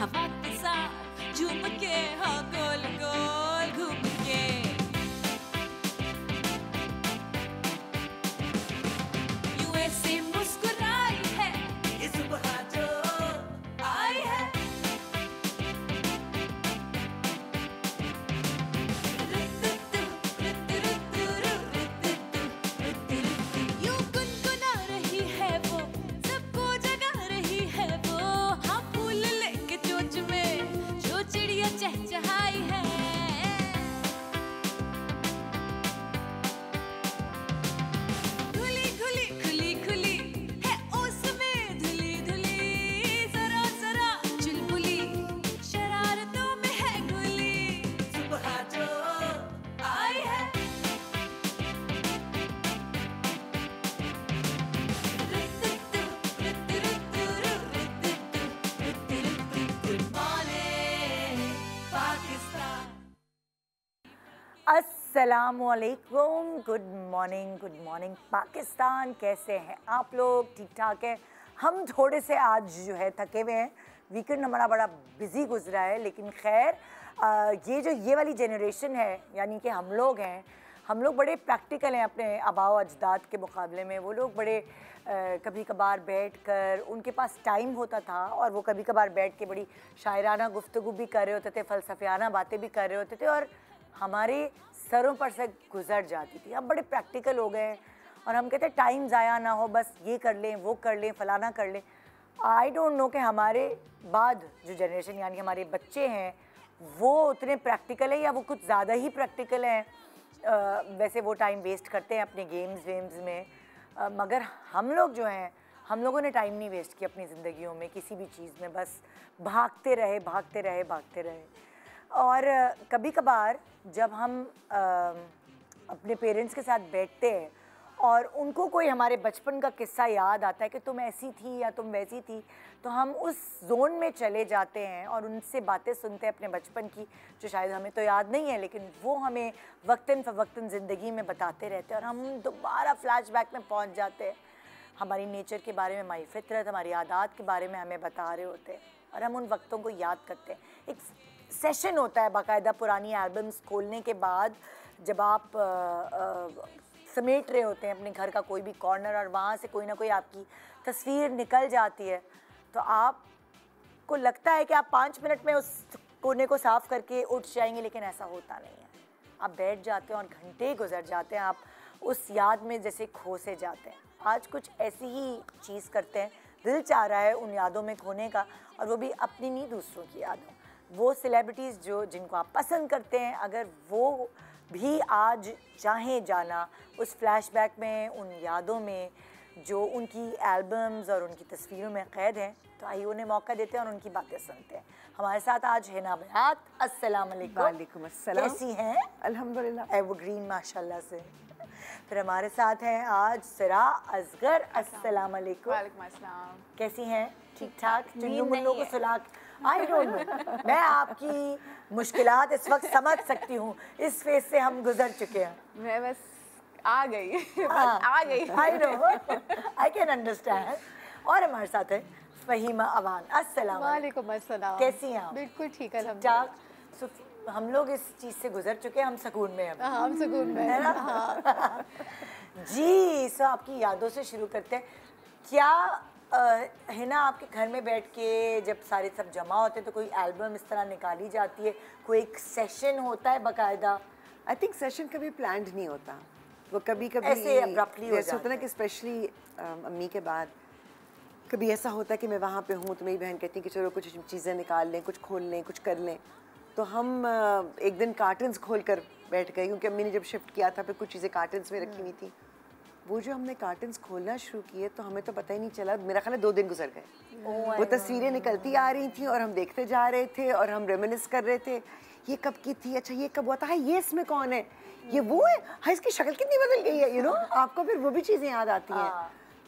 हवा के साथ झूम के, हाँ गोल गोल घूम के। यूं ऐसे मुस्कुराई है ये सुबह जो आई है। यूं गुनगुना रही है वो, सबको जगा रही है वो। हाँ फूल लेके चोंच में जो चिड़िया चहचहाई है। धुली खुली खुली खुली है उसमें धुली धुली, जरा जरा चुलबुली शरारतों में है घुली। सुबह जो आई है। Good morning Pakistan. अस्सलामुअलैकुम, गुड मॉर्निंग पाकिस्तान। कैसे हैं आप लोग? ठीक ठाक है। हम थोड़े से आज जो है थके हुए हैं, वीकेंड हमारा बड़ा बिजी गुजरा है, लेकिन खैर ये वाली जनरेशन है, यानी कि हम लोग हैं, हम लोग बड़े प्रैक्टिकल हैं अपने आबाओ अजदाद के मुकाबले में। वो लोग बड़े कभी कभार बैठ कर, उनके पास टाइम होता था और वो कभी कभार बैठ के बड़ी शायराना गुफ्तगू भी कर रहे होते थे, फ़लसफ़ियाना बातें भी कर रहे होते थे और हमारे सरों पर से गुजर जाती थी। अब बड़े प्रैक्टिकल हो गए हैं और हम कहते हैं टाइम ज़ाया ना हो, बस ये कर लें, वो कर लें, फ़लाना कर लें। आई डोंट नो कि हमारे बाद जो जनरेशन यानी कि हमारे बच्चे हैं वो उतने प्रैक्टिकल है या वो कुछ ज़्यादा ही प्रैक्टिकल हैं। वैसे वो टाइम वेस्ट करते हैं अपने गेम्स वेम्स में, मगर हम लोग जो हैं, हम लोगों ने टाइम नहीं वेस्ट किया अपनी ज़िंदगियों में किसी भी चीज़ में, बस भागते रहे भागते रहे भागते रहे। और कभी कभार जब हम अपने पेरेंट्स के साथ बैठते हैं और उनको कोई हमारे बचपन का किस्सा याद आता है कि तुम ऐसी थी या तुम वैसी थी, तो हम उस जोन में चले जाते हैं और उनसे बातें सुनते हैं अपने बचपन की, जो शायद हमें तो याद नहीं है, लेकिन वो हमें वक्तन फ़वक्तन ज़िंदगी में बताते रहते हैं और हम दोबारा फ्लैशबैक में पहुंच जाते हैं। हमारी नेचर के बारे में, हमारी फितरत, हमारी आदत के बारे में हमें बता रहे होते हैं और हम उन वक्तों को याद करते हैं। एक सेशन होता है बाकायदा पुरानी एल्बम्स खोलने के बाद, जब आप समेट रहे होते हैं अपने घर का कोई भी कॉर्नर और वहाँ से कोई ना कोई आपकी तस्वीर निकल जाती है, तो आपको लगता है कि आप 5 मिनट में उस कोने को साफ़ करके उठ जाएंगे, लेकिन ऐसा होता नहीं है। आप बैठ जाते हैं और घंटे गुजर जाते हैं, आप उस याद में जैसे खो से जाते हैं। आज कुछ ऐसी ही चीज़ करते हैं, दिल चाह रहा है उन यादों में खोने का, और वो भी अपनी नहीं दूसरों की यादों। वो सेलिब्रिटीज़ जिनको आप पसंद करते हैं, अगर वो भी आज चाहें जाना उस फ्लैशबैक में, उन यादों में जो उनकी एल्बम्स और उनकी तस्वीरों में क़ैद हैं, तो आइए उन्हें मौका देते हैं और उनकी बातें सुनते हैं। हमारे साथ आज हिना बयात। अस्सलाम वालेकुम। वालेकुम अस्सलाम। कैसी हैं? अल्हम्दुलिल्लाह। एवरग्रीन माशाल्लाह से। फिर हमारे साथ हैं आज सिरा असगर। अस्सलाम वालेकुम। वालेकुम अस्सलाम। कैसी हैं? ठीक ठाक? चुन्नू मुन्नू को सुला, आई डोंट नो, मैं आपकी मुश्किलात इस वक्त समझ सकती हूँ, इस फेज से हम गुजर चुके हैं। मैं बस आ गई आ गई। I know, I can understand. और हमारे साथ है फ़हीमा अवान। अस्सलाम वालेकुम अस्सलाम। कैसी हैं आप? बिल्कुल ठीक है, ठीक। हम लोग इस चीज़ से गुजर चुके हैं, हम सुकून में हैं। हम सुकून में है ना? हाँ। जी, सो आपकी यादों से शुरू करते हैं। क्या हिना आपके घर में बैठ के जब सारे सब जमा होते हैं तो कोई एल्बम इस तरह निकाली जाती है, कोई एक सेशन होता है बाकायदा? आई थिंक सेशन कभी प्लान्ड नहीं होता, वो कभी कभी ऐसे अब्रप्टली हो ऐसा होता है ना कि स्पेशली अम्मी के बाद कभी ऐसा होता है कि मैं वहाँ पे हूँ तो मेरी बहन कहती है कि चलो कुछ चीज़ें निकाल लें, कुछ खोल लें, कुछ कर लें। तो हम एक दिन कार्टन्स खोल कर बैठ गए, क्योंकि अम्मी ने जब शिफ्ट किया था फिर कुछ चीज़ें कार्टन्स में रखी हुई थी। वो जो हमने कार्टन्स खोलना शुरू किए तो हमें तो पता ही नहीं चला, मेरा ख्याल है 2 दिन गुजर गए। वो तस्वीरें निकलती आ रही थी और हम देखते जा रहे थे और हम रेमिनिस कर रहे थे, ये कब की थी, अच्छा ये कब हुआ था, ये इसमें कौन है, ये वो है, हाँ इसकी शक्ल कितनी बदल गई है, यू नो, आपको फिर वो भी चीज़ें याद आती हैं।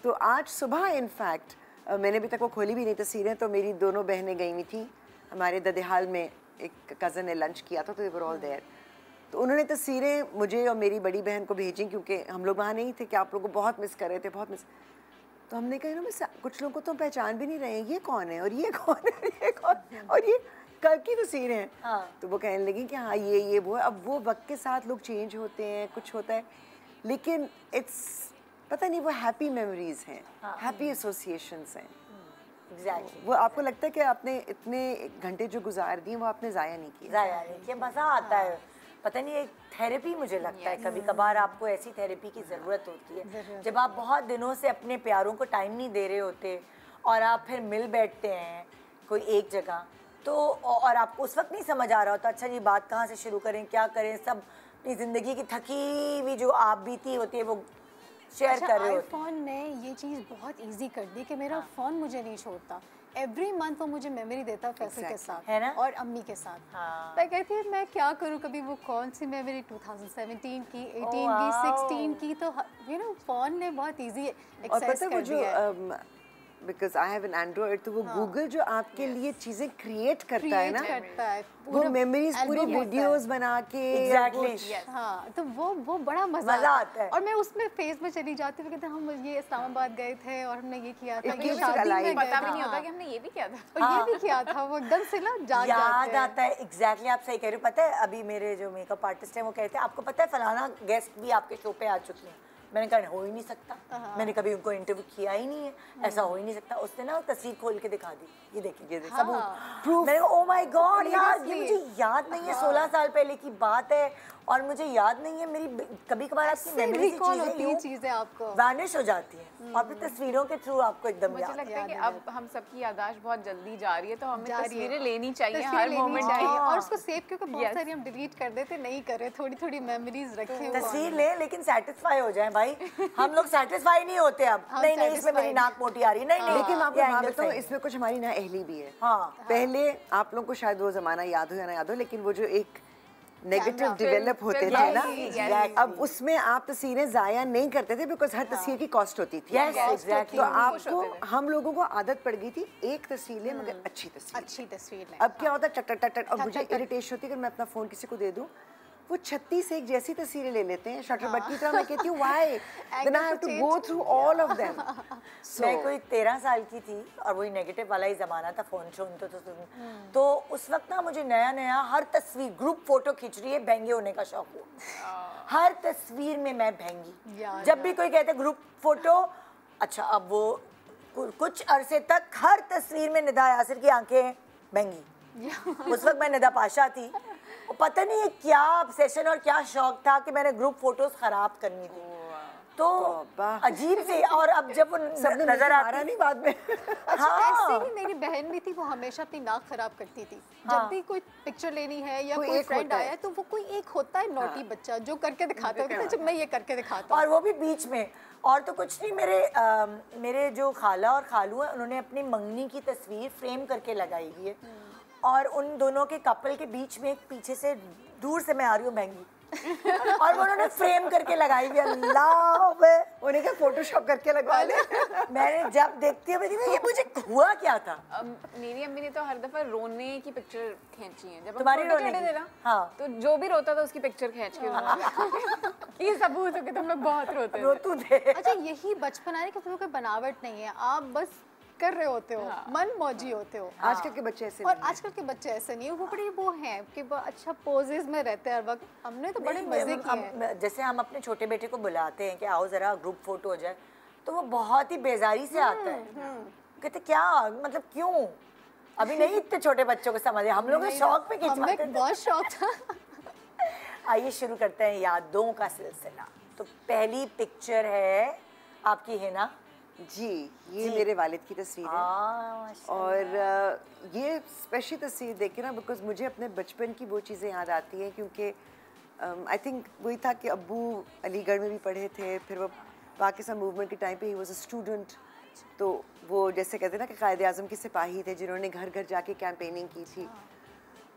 तो आज सुबह इनफैक्ट मैंने अभी तक वो खोली भी नहीं तस्वीरें, तो मेरी दोनों बहनें गई हुई थी, हमारे ददेहाल में एक कज़न ने लंच किया था, तो दे वर ऑल देयर। तो उन्होंने तस्वीरें मुझे और मेरी बड़ी बहन को भेजी, क्योंकि हम लोग वहाँ नहीं थे, कि आप लोगों को बहुत मिस कर रहे थे, बहुत मिस। तो हमने कहा ना कुछ लोगों को तो हम पहचान भी नहीं रहे हैं, ये कौन है और ये कौन है और ये कौन है और ये कब की तस्वीरें हैं। हाँ। तो वो कहने लगी कि हाँ ये वो है। अब वो वक्त के साथ लोग चेंज होते हैं, कुछ होता है, लेकिन इट्स पता नहीं, वो हैप्पी मेमोरीज हैं, हैप्पी एसोसिएशंस हैं। एग्जैक्टली, वो आपको लगता है कि आपने इतने घंटे जो गुजार दिए वो आपने ज़ाया नहीं किए। ज़ाया नहीं किया, मज़ा आता है। पता नहीं, एक थेरेपी मुझे लगता है कभी कभार आपको ऐसी थेरेपी की ज़रूरत होती है जब आप बहुत दिनों से अपने प्यारों को टाइम नहीं दे रहे होते और आप फिर मिल बैठते हैं कोई एक जगह, तो और आपको उस वक्त नहीं समझ आ रहा होता अच्छा जी बात कहाँ से शुरू करें, क्या करें, सब अपनी ज़िंदगी की थकी हुई जो आप बीती होती है वो शेयर कर रहे होते हैं। आईफोन ने ये चीज़ बहुत इजी कर दी कि मेरा फ़ोन मुझे नहीं छोड़ता। एवरी मंथ वो मुझे मेमोरी देता है फैसल के साथ, है ना? और अम्मी के साथ। हाँ। मैं कहती हूँ मैं क्या करूँ, कभी वो कौन सी मेमोरी 2017 की, 18 wow. की, 16 की, तो फ़ोन ने बहुत इजी और पता एक्सेस है वो कर जो दिया है। Because I have an Android, तो वो गूगल जो आपके लिए चीज़ें क्रिएट करता है ना, करता है वो पूरा मेमोरीज पूरी album होता है। वीडियोस बना के Exactly. हाँ, तो वो बड़ा मजा आता है। और मैं उसमें फेज में चली जाती हूँ, कहते हम ये इस्लामाबाद गए थे और हमने ये किया था, It ये keeps it शादी में alive. गए पता थे। भी नहीं होता हाँ, कि हमने ये भी किया था। और ये भी किया था, वो एकदम से ना जाग याद जाते हैं। आता है। एग्जैक्टली, आप सही कह रहे हो। पता है अभी मेरे जो मेकअप आर्टिस्ट हैं वो कहते हैं आपको पता है फलाना गेस्ट भी आपके शो पे आ चुकी हैं। मैंने कहा हो ही नहीं सकता, मैंने कभी उनको इंटरव्यू किया ही नहीं है, ऐसा हो ही नहीं सकता। उसने ना तस्वीर खोल के दिखा दी, ये देखिए सबूत, प्रूफ। मैंने कहा ओ माय गॉड यार, ये मुझे याद नहीं है, 16 साल पहले की बात है और मुझे याद नहीं है। मेरी कभी कभार आपकी मेमोरी से रिकॉल होती चीजें है यूं चीजें आपको। वैनिश हो जाती हैं और फिर तस्वीरों के थ्रू आपको एकदम मुझे याद लगता है कि याद अब हम सबकी याददाश्त बहुत जल्दी जा रही है, तो हमें जा रही है। तस्वीरें लेनी चाहिए तस्वीरें हर लेनी मोमेंट चाहिए चाहिए। और उसको सेव, क्योंकि बहुत Yes. सारी हम डिलीट कर देते, नहीं करे, थोड़ी थोड़ी मेमोरीज रखें वो। तस्वीर लें लेकिन सेटिस्फाई हो जाए भाई। हम लोग सेटिस्फाई नहीं होते अब। हम नहीं नहीं, इसमें मेरी satisfied नाक मोटी आ रही है, नहीं नहीं, लेकिन मैं आपको ये बात angle बताऊं, सही है। इसमें कुछ हमारी नाअहली भी है। हाँ। पहले आप लोगों को शायद वो ज़माना याद हो या ना याद हो, लेकिन वो जो एक नेगेटिव कैमरा, डेवलप होते फिल्म, थे ना, exactly. अब उसमें आप तस्वीरें ज़ाया नहीं करते थे बिकॉज हर तस्वीर की कॉस्ट होती थी। Yes, exactly. तो खुश आपको, होते थे। हम लोगों को आदत पड़ गई थी एक तस्वीर ले मगर अच्छी तस्वीर। अच्छी तस्वीर लें। अब क्या होता है, टक टक टक टक, और टक मुझे टक टक। इरिटेशन होती है कि मैं अपना फ़ोन किसी को दे दूं, वो 36 एक जैसी तस्वीरें ले लेते हैं शटरबग की तरह। मैं कहती हूँ why, then I have to go through all of them. मैं कोई 13 साल की थी और वही नेगेटिव वाला ही ज़माना था, फ़ोन शोन तो उस वक्त ना मुझे नया नया हर तस्वीर ग्रुप फोटो खींच रही है, बहंगे होने का शौक हुआ। हर तस्वीर में मैं बहंगी। यार, जब भी कोई कहता ग्रुप फोटो, अच्छा अब वो कुछ अरसे तक हर तस्वीर में निदा यासिर की आंखें बहंगी। उस वक्त मैं निदा पाशा थी, और पता नहीं है क्या ऑब्सेशन और क्या शौक था कि मैंने ग्रुप फोटोज खराब करनी थी। तो अजीब से, और अब जब वो सबने नजर आती नहीं बाद में। ऐसे ही मेरी बहन भी थी, वो हमेशा अपनी नाक खराब करती थी। जब भी कोई पिक्चर लेनी है या कोई कोई एक फ्रेंड होता है। आया तो वो कोई एक होता है नोटी बच्चा जो करके दिखाता है, जब मैं ये करके दिखाता और हूँ। वो भी बीच में। और तो कुछ नहीं, मेरे जो खाला और खालू हैं उन्होंने अपनी मंगनी की तस्वीर फ्रेम करके लगाई हुई है और उन दोनों के कपल के बीच में एक पीछे से दूर से मैं आ रही हूँ बहंगी और वो उन्होंने फ्रेम करके लगाई हुई। अल्लाह, उन्हें क्या फोटोशॉप करके लगवा ले। मैंने जब देखती हूँ ये मुझे हुआ क्या था। मेरी अम्मी ने तो हर दफा रोने की पिक्चर खींची है। जब हम तुम्हारी छोटे रोने छोटे की? थे ना, हाँ। तो जो भी रोता था उसकी पिक्चर खींच के उन्होंने ये सबूत हो कि तुम लोग बहुत रोते थे। रोतू थे। अच्छा, यही बचपन है कि तुम्हें कोई बनावट नहीं है, आप बस कर रहे होते हो, मन मौजी होते हो। आजकल के बच्चे ऐसे और नहीं हैं। आजकल के बच्चे ऐसे नहीं है, वो बड़े वो हैं कि वो अच्छा पोजेस में रहते हैं हर वक्त। हमने तो बड़े मजे किए हैं। जैसे हम अपने छोटे बेटे को बुलाते हैं कि आओ जरा ग्रुप फोटो हो जाए, तो वो बहुत ही बेजारी से आता है। कहते क्या मतलब क्यों, अभी नहीं इतने छोटे बच्चों को समझे, हम लोग शौक में हमें खिंचवाते थे। बहुत शौक था। आइए शुरू करते हैं यादों का सिलसिला। तो पहली पिक्चर है आपकी, है ना जी, ये मेरे वालिद की तस्वीर है। और ये स्पेशल तस्वीर देख के ना, बिकॉज मुझे अपने बचपन की वो चीज़ें याद आती हैं, क्योंकि आई थिंक वही था कि अब्बू अलीगढ़ में भी पढ़े थे, फिर वो पाकिस्तान मूवमेंट के टाइम पे ही वॉज अ स्टूडेंट, तो वो जैसे कहते हैं ना कि कायदे आज़म के सिपाही थे जिन्होंने घर घर जाके कैंपेनिंग की थी।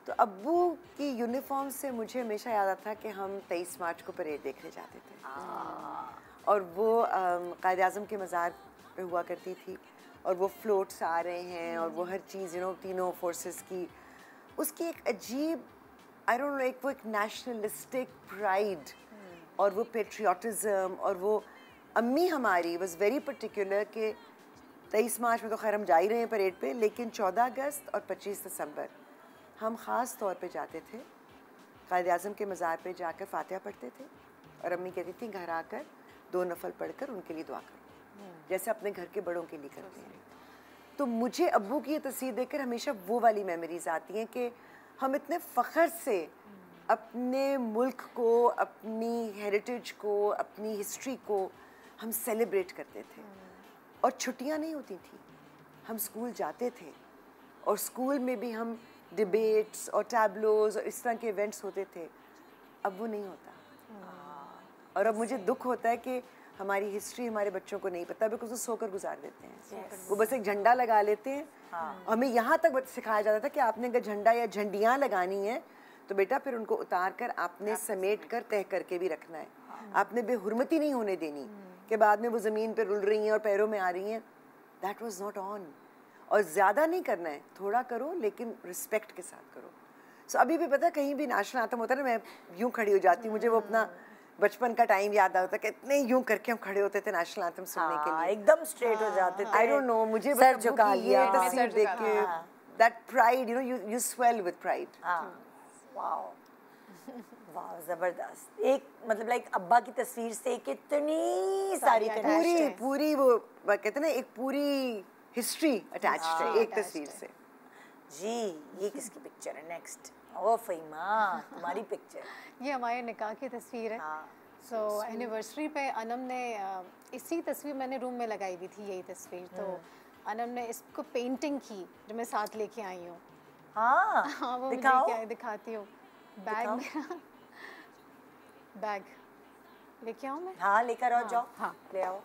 तो अब्बू की यूनिफॉर्म से मुझे हमेशा याद आता था कि हम 23 मार्च को परेड देखने जाते थे और वो कायदे आज़म के मज़ार पे हुआ करती थी और वो फ्लोट्स आ रहे हैं और वो हर चीज़ तीनों फोर्सेस की, उसकी एक अजीब आई डोंट नो, एक वो एक नेशनलिस्टिक प्राइड और वो पेट्रियाटिज़म और वो अम्मी हमारी वॉज वेरी पर्टिकुलर कि 23 मार्च में तो खैर हम जा ही रहे हैं परेड पे, लेकिन 14 अगस्त और 25 दिसंबर हम ख़ास तौर पे जाते थे, कायद आज़म के मज़ार पे जाकर फातिहा पढ़ते थे और अम्मी कहती थी घर आकर 2 नफल पढ़कर उनके लिए दुआ करो, जैसे अपने घर के बड़ों के लिए करते हैं। तो मुझे अब्बू की ये तस्वीर देखकर हमेशा वो वाली मेमोरीज आती हैं कि हम इतने फ़ख्र से अपने मुल्क को, अपनी हेरिटेज को, अपनी हिस्ट्री को हम सेलिब्रेट करते थे। और छुट्टियां नहीं होती थी, हम स्कूल जाते थे और स्कूल में भी हम डिबेट्स और टैबलोज और इस तरह के इवेंट्स होते थे। अब वो नहीं होता। और अब मुझे दुख होता है कि हमारी हिस्ट्री हमारे बच्चों को नहीं पता, बिकॉज वो सोकर गुजार देते हैं। वो बस एक झंडा लगा लेते हैं। हमें यहाँ तक सिखाया जाता था कि आपने अगर झंडा या झंडियाँ लगानी है तो बेटा फिर उनको उतार कर आपने समेट कर तह करके भी रखना है। आपने बेहुरमती नहीं होने देनी कि बाद में वो ज़मीन पे रुल रही हैं और पैरों में आ रही हैं। That was not on. और ज़्यादा नहीं करना है, थोड़ा करो लेकिन रिस्पेक्ट के साथ करो। सो अभी भी पता कहीं भी नेशनल एंथम होता है ना, मैं यूँ खड़ी हो जाती हूँ। मुझे वो अपना बचपन का टाइम याद आता है कि इतने यूँ करके हम खड़े होते थे नेशनल एंथम सुनने के लिए। एकदम स्ट्रेट हो जाते थे। आई डोंट नो, मुझे बस सर झुका लिया। ये तस्वीर देख के that pride, you know, you swell with pride. Wow वाह, जबरदस्त। एक मतलब लाइक अब्बा की तस्वीर से कितनी सारी पूरी वो कहते हैं ना, एक पूरी हिस्ट्री अटैच्ड है एक तस्वीर से। जी, ये किसकी पिक्चर है? नेक्स्ट। ओ फ़हीमा, तुम्हारी पिक्चर। ये हमारे निकाह की तस्वीर है। सो एनिवर्सरी पे अनम ने इसी तस्वीर मैंने रूम में लगाई हुई थी, यही तस्वीर। तो अनम ने इसको पेंटिंग की जो मैं साथ लेके आई हूँ। हाँ, वो दिखाओ। मुझे दिखाती हूँ। बैग मेरा बैग लेके आऊँ मैं? हाँ, लेकर आओ, जाओ। हाँ। ले आओ।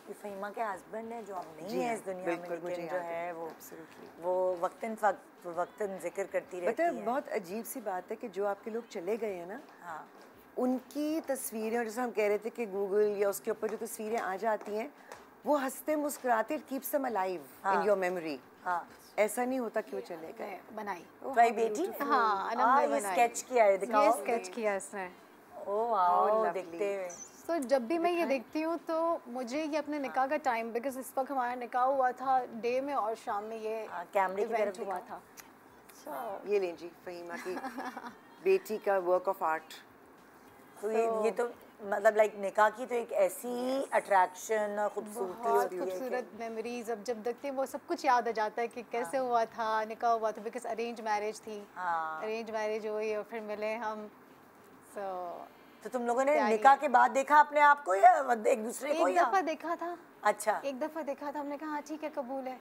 ये फ़हीमा के हस्बैंड है जो अब नहीं है इस दुनिया में, लेकिन जो है वो वक्तन जिक्र करती रहती है। बहुत अजीब सी बात है कि जो आपके लोग चले गए हैं ना, उनकी तस्वीरें, और जैसे हम कह रहे थे कि गूगल या उसके ऊपर जो तस्वीरें आ जाती हैं वो हंसते मुस्कुराते keeps them alive in your memory. ऐसा नहीं होता कि वो चले गए। बनाई भाई बेटी। हाँ, अनम ने ये बनाई। स्केच किया है, दिखाओ। ये स्केच किया इसने। ओह वाओ, देखते हुए। तो जब भी मैं ये देखती हूँ तो मुझे ये अपने निकाह का टाइम, बिकॉज इस वक्त हमारा निकाह हुआ था डे में और शाम में ये कैमरे की इवेंट तरफ हुआ था। ये लें जी फ़हीमा की बेटी का वर्क ऑफ आर्ट। तो ये तो मतलब लाइक निकाह की तो एक ऐसी अट्रैक्शन और खूबसूरती बहुत होती है कि खूबसूरत मेमोरीज अब जब देखते हैं वो सब कुछ याद आ जाता है कि कैसे हुआ था, निकाह हुआ था, बिकॉज अरेंज मैरिज थी। अरेंज मैरिज हुई और फिर मिले हम। तो तुम लोगों ने निकाह के बाद देखा अपने आप को या एक दूसरे को? एक दफा देखा था। अच्छा, एक दफा देखा था, हमने कहा हाँ ठीक है कबूल है।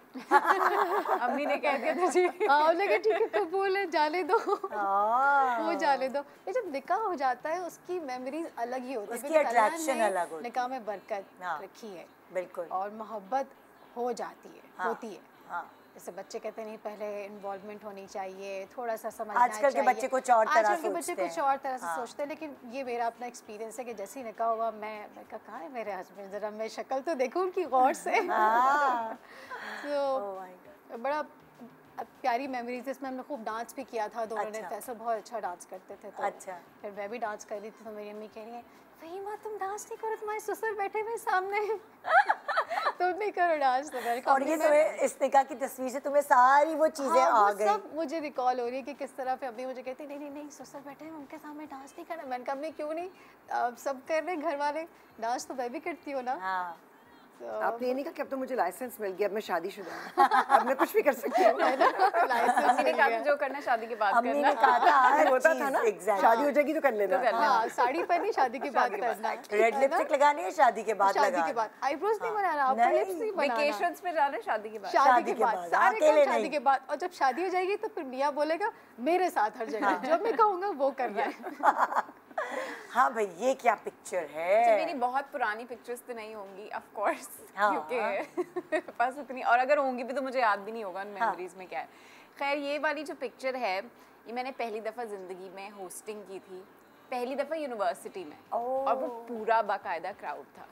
अम्मी ने कह दिया था जी। हाँ, हमने कहा ठीक है कबूल है, जाने दो। वो जाने दो। ये जब निकाह हो जाता है उसकी मेमोरीज अलग ही होती है, उसकी because अल्लाह attraction ने अलग होती है। निकाह में बरकत रखी है बिल्कुल। और मोहब्बत हो जाती है, होती है। हाँ। जैसे बच्चे कहते नहीं पहले इन्वॉल्वमेंट होनी चाहिए, थोड़ा सा समझना चाहिए। आजकल के बच्चे कुछ और तरह आजकल के बच्चे सोचते कुछ और तरह से सोचते हैं, लेकिन ये मेरा अपना एक्सपीरियंस है कि जैसे ही निकाह हुआ मैं कहा कहाँ है मेरे हस्बैंड, जरा मैं शक्ल तो देखूं उनकी गौर से। तो बड़ा प्यारी मेमोरीज। इसमें हमने खूब डांस भी किया था दोनों ने। फैसल बहुत अच्छा डांस करते थे, तो अच्छा। फिर मैं भी डांस कर रही थी तो मेरी अम्मी कह रही है फ़हीमा तुम डांस नहीं करो, तुम्हारे ससुर बैठे हुए सामने। तुम नहीं करो डांस। तो मैंने कहा और ये तुम्हें इस निकाह की तस्वीर से तुम्हें सारी वो चीजें आ गई। सब मुझे रिकॉल हो रही है कि किस तरह पे अभी मुझे कहती नहीं नहीं नहीं ससुर बैठे हैं उनके सामने डांस नहीं करना। मैंने कहा अम्मी क्यों नहीं, सब कर रहे घर वाले, डांस तो मैं भी करती हूँ ना। आपने ये नहीं कहा कि अब तो मुझे लाइसेंस मिल गया, अब मैं शादीशुदा हूँ, अब मैं कुछ भी कर सकती हूँ। अम्मी ने कहा जो करना शादी के बाद अम्मी करना। ने कहा था हर होता चीज़, था ना, exactly। शादी हो जाएगी तो कर लेना। हाँ, साड़ी पहनी शादी के बाद करना। रेड लिपस्टिक लगानी है शादी के बाद शादी लगाना। के बाद आईब्रोज नहीं बनाना, आपको लिप्स नहीं बनाना। वेकेशंस पे जाना शादी के बाद। शादी के बाद सारे अकेले काम शादी के बाद। और जब शादी हो जाएगी तो फिर मियाँ बोलेगा मेरे साथ हर जगह, जो मैं कहूँगा वो करना है। हाँ भाई, ये क्या पिक्चर है? अच्छा, मेरी बहुत पुरानी पिक्चर्स तो नहीं होंगी ऑफ कोर्स, क्योंकि बस उतनी, और अगर होंगी भी तो मुझे याद भी नहीं होगा उन मेमोरीज में क्या है। खैर, ये वाली जो पिक्चर है ये मैंने पहली दफ़ा ज़िंदगी में होस्टिंग की थी, पहली दफ़ा यूनिवर्सिटी में, और वो पूरा बाकायदा क्राउड था।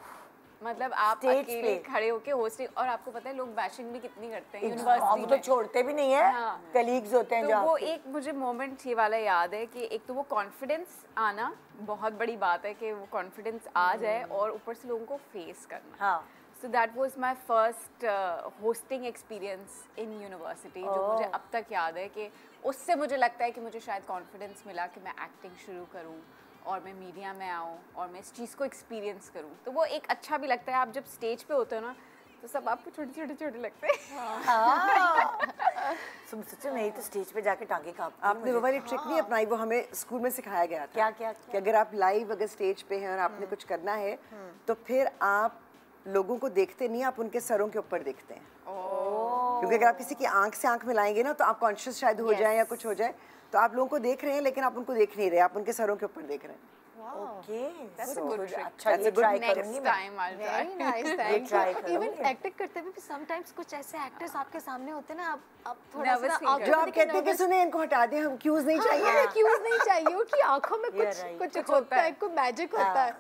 मतलब आप Stage अकेले पे। खड़े होके होस्टिंग, और आपको पता है लोग बैशिंग भी कितनी करते हैं हम यूनिवर्सिटी तो में। छोड़ते भी नहीं है, हाँ। कलीग्स होते हैं तो जो वो आपके। एक मुझे मोमेंट ये वाला याद है कि एक तो वो कॉन्फिडेंस आना बहुत बड़ी बात है कि वो कॉन्फिडेंस आ जाए और ऊपर से लोगों को फेस करना। हाँ। So that was my first hosting experience in university, जो मुझे अब तक याद है कि उससे मुझे लगता है कि मुझे शायद कॉन्फिडेंस मिला कि मैं एक्टिंग शुरू करूँ और मैं मीडिया में आऊँ और मैं इस चीज़ को एक्सपीरियंस करूँ। तो वो एक अच्छा भी लगता है, आप जब स्टेज पे होते हो ना तो सब आपको छोटे लगते हैं। सच में, तो स्टेज पे जाके टांगे कांपती हैं आपने वो मुझे। वाली ट्रिक नहीं अपनाई, वो हमें स्कूल में सिखाया गया था। क्या? कि अगर आप लाइव अगर स्टेज पे हैं और आपने कुछ करना है तो फिर आप लोगों को देखते नहीं, आप उनके सरों के ऊपर देखते हैं। क्योंकि अगर आप किसी की आंख से आंख मिलाएंगे ना तो आप कॉन्शियस शायद हो जाए या कुछ हो जाए, तो आप लोगों को देख रहे हैं लेकिन आप उनको देख नहीं रहे, आप उनके सरों के ऊपर देख रहे हैं। Okay, That's a good trick. अच्छा, That's ये a good ट्राई Next करूंगी मैं। time I'll try. Very nice, ये thank try you. करूंगी। Even एक्टिंग करते हुए भी sometimes कुछ ऐसे एक्टर्स आपके सामने होते हैं ना, आप थोड़ा Nervous सा feel आंखों करते जो में आप देखिए कहते हैं कि nervous- सुने इनको हटा दें, हम क्यूज नहीं चाहिए। हमें क्यूज नहीं चाहिए, उनकी आंखों में कुछ right. कुछ होता है, कोई मैजिक होता है।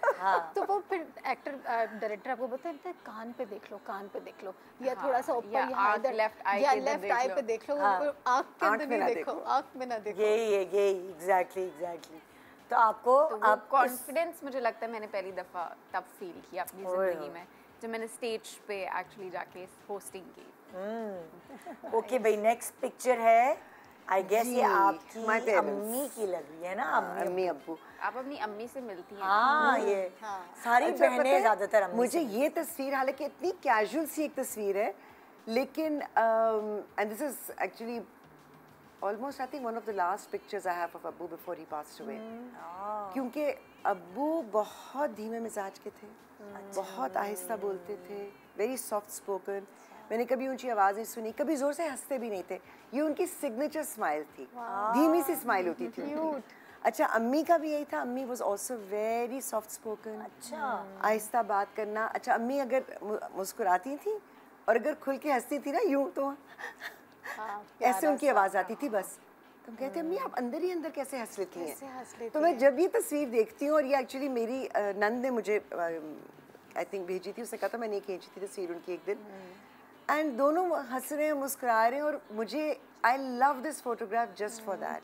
तो वो फिर एक्टर डायरेक्टर आपको बोलते हैं कान पे देख लो, कान पे देख लो, या थोड़ा सा ऊपर, या यहाँ आँख इधर, left eye या के इधर लेफ्ट देख आई लो। पे देख लो, हाँ। आँख के आँख अंदर में नहीं ना देखो, देखो। आँख में ना देखो। यही एग्जैक्टली। तो आपको तो वो आप कॉन्फिडेंस मुझे लगता है मैंने पहली दफ़ा तब फील किया अपनी ज़िंदगी में जब मैंने स्टेज पे एक्चुअली जाके होस्टिंग की। ओके भाई, नेक्स्ट पिक्चर है, आई गेस ये जी, आपकी my parents. अम्मी की लग रही है ना? अम्मी अब्बू। आप अपनी अम्मी से मिलती हैं? हाँ, ये सारी अच्छा, पता बहनें है, ज्यादातर अम्मी मुझे से ये तस्वीर, हालांकि इतनी कैजुअल सी एक तस्वीर है, लेकिन and this is actually almost I think one of the last pictures I have of अब्बू बिफोर ही पास्ड अवे। क्योंकि अब्बू बहुत धीमे मिजाज के थे, बहुत आहिस्ता बोलते थे, वेरी सॉफ्ट स्पोकन। मैंने कभी ऊंची आवाज़ नहीं सुनी, कभी जोर से हंसते भी नहीं थे। ये उनकी सिग्नेचर स्माइल थी, धीमी सी स्माइल होती थी उनकी। अच्छा, अम्मी का भी यही था, अम्मी was also very soft spoken. अच्छा, आहिस्ता बात करना। अच्छा, अम्मी अगर मुस्कुराती थी और अगर खुल के हंसती थी ना यूं, तो ऐसे उनकी आवाज़ आती थी बस। तो हम कहते अम्मी आप अंदर ही अंदर कैसे हंस लेती हैं? तो मैं जब ये तस्वीर देखती हूँ, और ये एक्चुअली मेरी नंद ने मुझे आई थिंक भेजी थी, उसने कहा था मैंने खींची थी तस्वीर उनकी एक दिन, एंड दोनों हंस रहे हैं, मुस्कुरा रहे हैं, और मुझे I love this photograph just for that.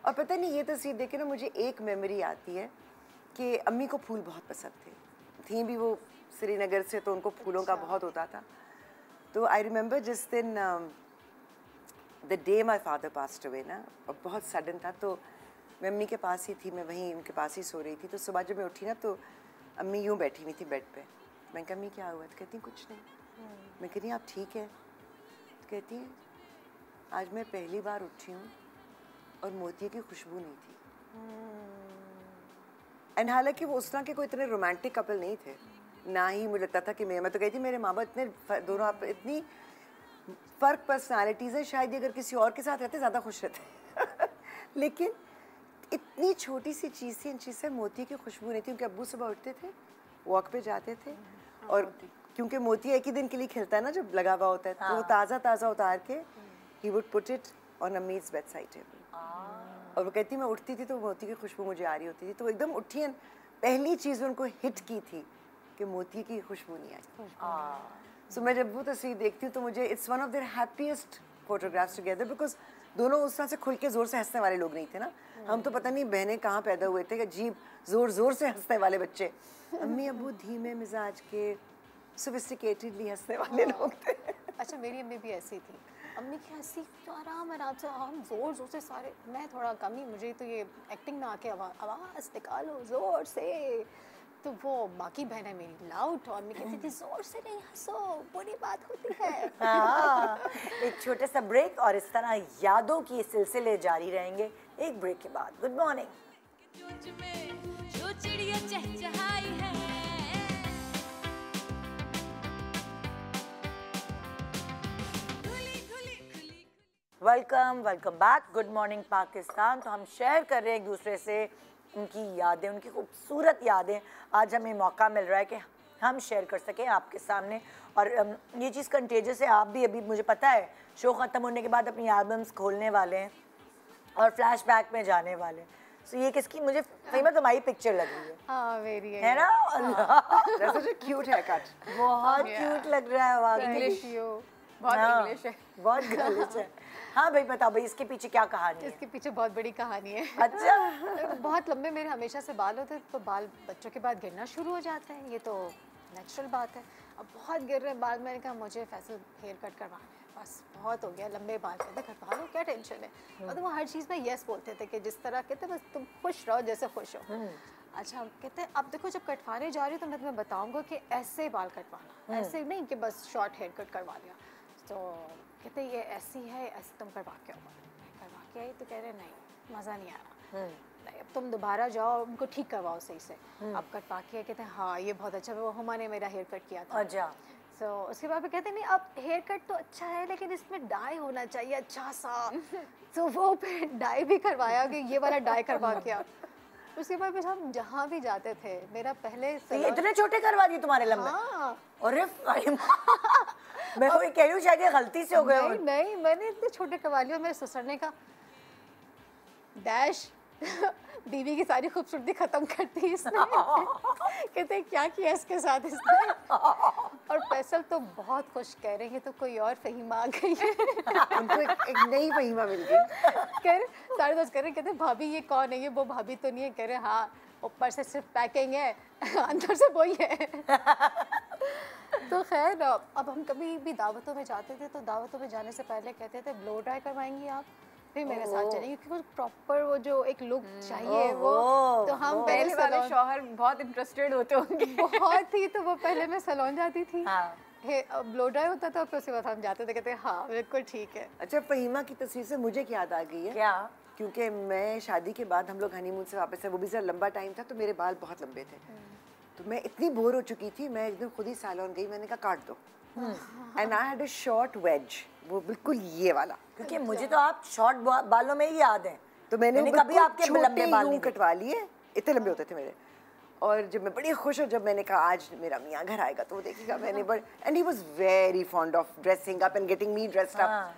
और पता नहीं, ये तस्वीर देख के ना मुझे एक मेमोरी आती है कि अम्मी को फूल बहुत पसंद थे, थी भी वो श्रीनगर से, तो उनको फूलों का बहुत होता था। तो आई रिमेंबर जिस दिन the day my father passed away ना, और बहुत सडन था, तो मैं अम्मी के पास ही थी, मैं वहीं उनके पास ही सो रही थी। तो सुबह जब मैं उठी ना, तो अम्मी यूँ बैठी हुई थी बेड पे। मैं कहा अम्मी क्या हुआ? तो कहती कुछ नहीं। मैं कहती आप ठीक है? तो कहती हैं आज मैं पहली बार उठी हूँ और मोती की खुशबू नहीं थी। एंड हालांकि वो उस तरह के कोई इतने रोमांटिक कपल नहीं थे, ना ही मुझे लगता था कि मैं तो कहती मेरे माँ बाप इतने दोनों आप इतनी फ़र्क पर्सनालिटीज़ हैं, शायद अगर किसी और के साथ रहते ज़्यादा खुश रहते लेकिन इतनी छोटी सी चीज़ थी, इन चीज़ से मोती की खुशबू नहीं थी। क्योंकि अब्बू सुबह उठते थे, वॉक पे जाते थे, और क्योंकि मोती एक ही दिन के लिए खिलता है ना जब लगा हुआ होता है, तो वो ताज़ा ताज़ा उतार के ही वुड पुट इट ऑन अम्मीज़ बेड साइड टेबल। और वो कहती मैं उठती थी तो मोती की खुशबू मुझे आ रही होती थी, तो एकदम उठी है, पहली चीज़ उनको हिट की थी कि मोती की खुशबू नहीं आई। सो मैं जब वो तस्वीर देखती हूँ तो मुझे it's one of their happiest photographs together, because दोनों उस तरह से खुल के ज़ोर से हंसने वाले लोग नहीं थे ना। हम तो पता नहीं बहनें कहाँ पैदा हुए थे, अजीब ज़ोर ज़ोर से हंसने वाले बच्चे। अम्मी अब्बू धीमे मिजाज के, सोफिस्टिकेटेडली हंसने वाले लोग थे। अच्छा, मेरी अम्मी भी ऐसी थी। अम्मी की हंसी तो आराम से, हम जोर जोर से सारे, मैं थोड़ा कम ही, मुझे तो ये एक्टिंग ना आके आवाज़ निकालो जोर से, तो वो बाकी बहनें मेरी लाउड, और मैं कहती थी जोर से नहीं हंसो, बुरी बात होती है। हाँ, एक छोटा सा ब्रेक, और इस तरह यादों की सिलसिले जारी रहेंगे एक ब्रेक के बाद। Good morning. चोंच में जो चिड़िया चहचहाई है, welcome back, good morning Pakistan. तो हम शेयर कर रहे हैं एक दूसरे से उनकी यादें, उनकी खूबसूरत यादें। आज हमें मौका मिल रहा है कि हम शेयर कर सकें आपके सामने, और ये चीज़ कंटेजियस है। आप भी अभी, मुझे पता है, शो ख़त्म होने के बाद अपनी एल्बम्स खोलने वाले हैं और फ्लैशबैक में जाने वाले हैं। So ये किसकी मुझे फ़हीमा तुम्हारी पिक्चर लग रही है? हाँ मेरी है ना? अल्लाह That's such a cute haircut. बहुत क्यूट लग रहा है वाकई। इंग्लिश बहुत हाँ, इंग्लिश है। बहुत गर्लिश है। हाँ भाई बताओ भाई इसके पीछे क्या कहानी है? इसके पीछे बहुत बड़ी कहानी है। अच्छा बहुत लंबे मेरे हमेशा से बाल होते हैं, तो बाल बच्चों के बाद गिरना शुरू हो जाते हैं, ये तो नेचुरल बात है। अब बहुत गिर रहे बाल, मैंने कहा मुझे फैसल हेयर कट करवाना है, बस बहुत हो गया, लंबे बाल कहते कटवा लो, क्या टेंशन है। और तो वो हर चीज़ में यस बोलते थे कि जिस तरह कहते बस तुम खुश रहो जैसे खुश हो। अच्छा कहते अब देखो जब कटवाने जा रही हूँ तो मैं तुम्हें बताऊँगा कि ऐसे बाल कटवाना, ऐसे नहीं कि बस शॉर्ट हेयर कट करवा लिया। तो कहते ये ऐसी है, ऐसे तुम करवा के आओ। करवा के आई तो कह रहे नहीं मज़ा नहीं आ रहा, नहीं अब तुम दोबारा जाओ उनको ठीक करवाओ सही से। अब कटवा के आए, कहते हैं हाँ ये बहुत अच्छा, वो हुमा ने मेरा हेयर कट किया था। अच्छा तो उसके बाद कहते नहीं अब हेयर कट तो अच्छा है लेकिन इसमें डाई होना चाहिए अच्छा सा। तो वो फिर डाई भी करवाया कि ये वाला डाई करवा के आओ। उसके बाद फिर हम जहाँ भी जाते थे, मेरा पहले तो ये इतने छोटे करवा दिए तुम्हारे लंबे? हाँ अरे मैं वही कह रही हूँ शायद ये गलती से हो गए। नहीं नहीं मैंने इतने छोटे करवा लिए और मेरे ससुर ने कहा डैश बीवी की सारी खूबसूरती खत्म कर दी इसने। कहते हैं क्या किया इसके साथ इसने। और फैसल तो बहुत खुश, कह रहे हैं तो कोई और फ़हीमा आ गई है। उनको एक नई फ़हीमा मिल गई। कह रहे सारे दोस्त कह रहे कहते भाभी ये कौन है, ये वो भाभी तो नहीं है। कह रहे हाँ ऊपर से सिर्फ पैकिंग है अंदर से वही है। तो खैर अब हम कभी भी दावतों में जाते थे तो दावतों में जाने से पहले कहते थे ब्लो ड्राई करवाएंगी आप, फिर मेरे साथ चलेंगे क्योंकि प्रॉपर वो जो एक लुक चाहिए वो। तो हम पहले वाले सैलून शौहर बहुत इंटरेस्टेड होते होंगे। बहुत ही, तो वो पहले मैं सैलून जाती थी, हाँ। ब्लो ड्राई होता था, फिर उसके बाद हम जाते थे, कहते हाँ बिल्कुल ठीक है। अच्छा फ़हीमा की तस्वीर से मुझे क्या याद आ गई है? क्या? क्योंकि मैं शादी के बाद हम लोग हनीमून से वापस आए, वो भी ज़रा लंबा टाइम था तो मेरे बाल बहुत लंबे थे। तो मैं इतनी बोर हो चुकी थी, मैं एक दिन खुद ही सैलून गई, मैंने कहा काट दो। And I had a short wedge, वो बिल्कुल ये वाला। क्योंकि मुझे तो आप शॉर्ट बालों में ही याद है। तो मैंने कभी आपके लंबे बाल नहीं कटवा लिए, इतने लंबे होते थे मेरे। और जब मैं बड़ी खुश हूँ, जब मैंने कहा आज मेरा मियाँ घर आएगा तो वो देखेगा मैंने बड़े, and he was very fond of dressing up and getting me dressed up.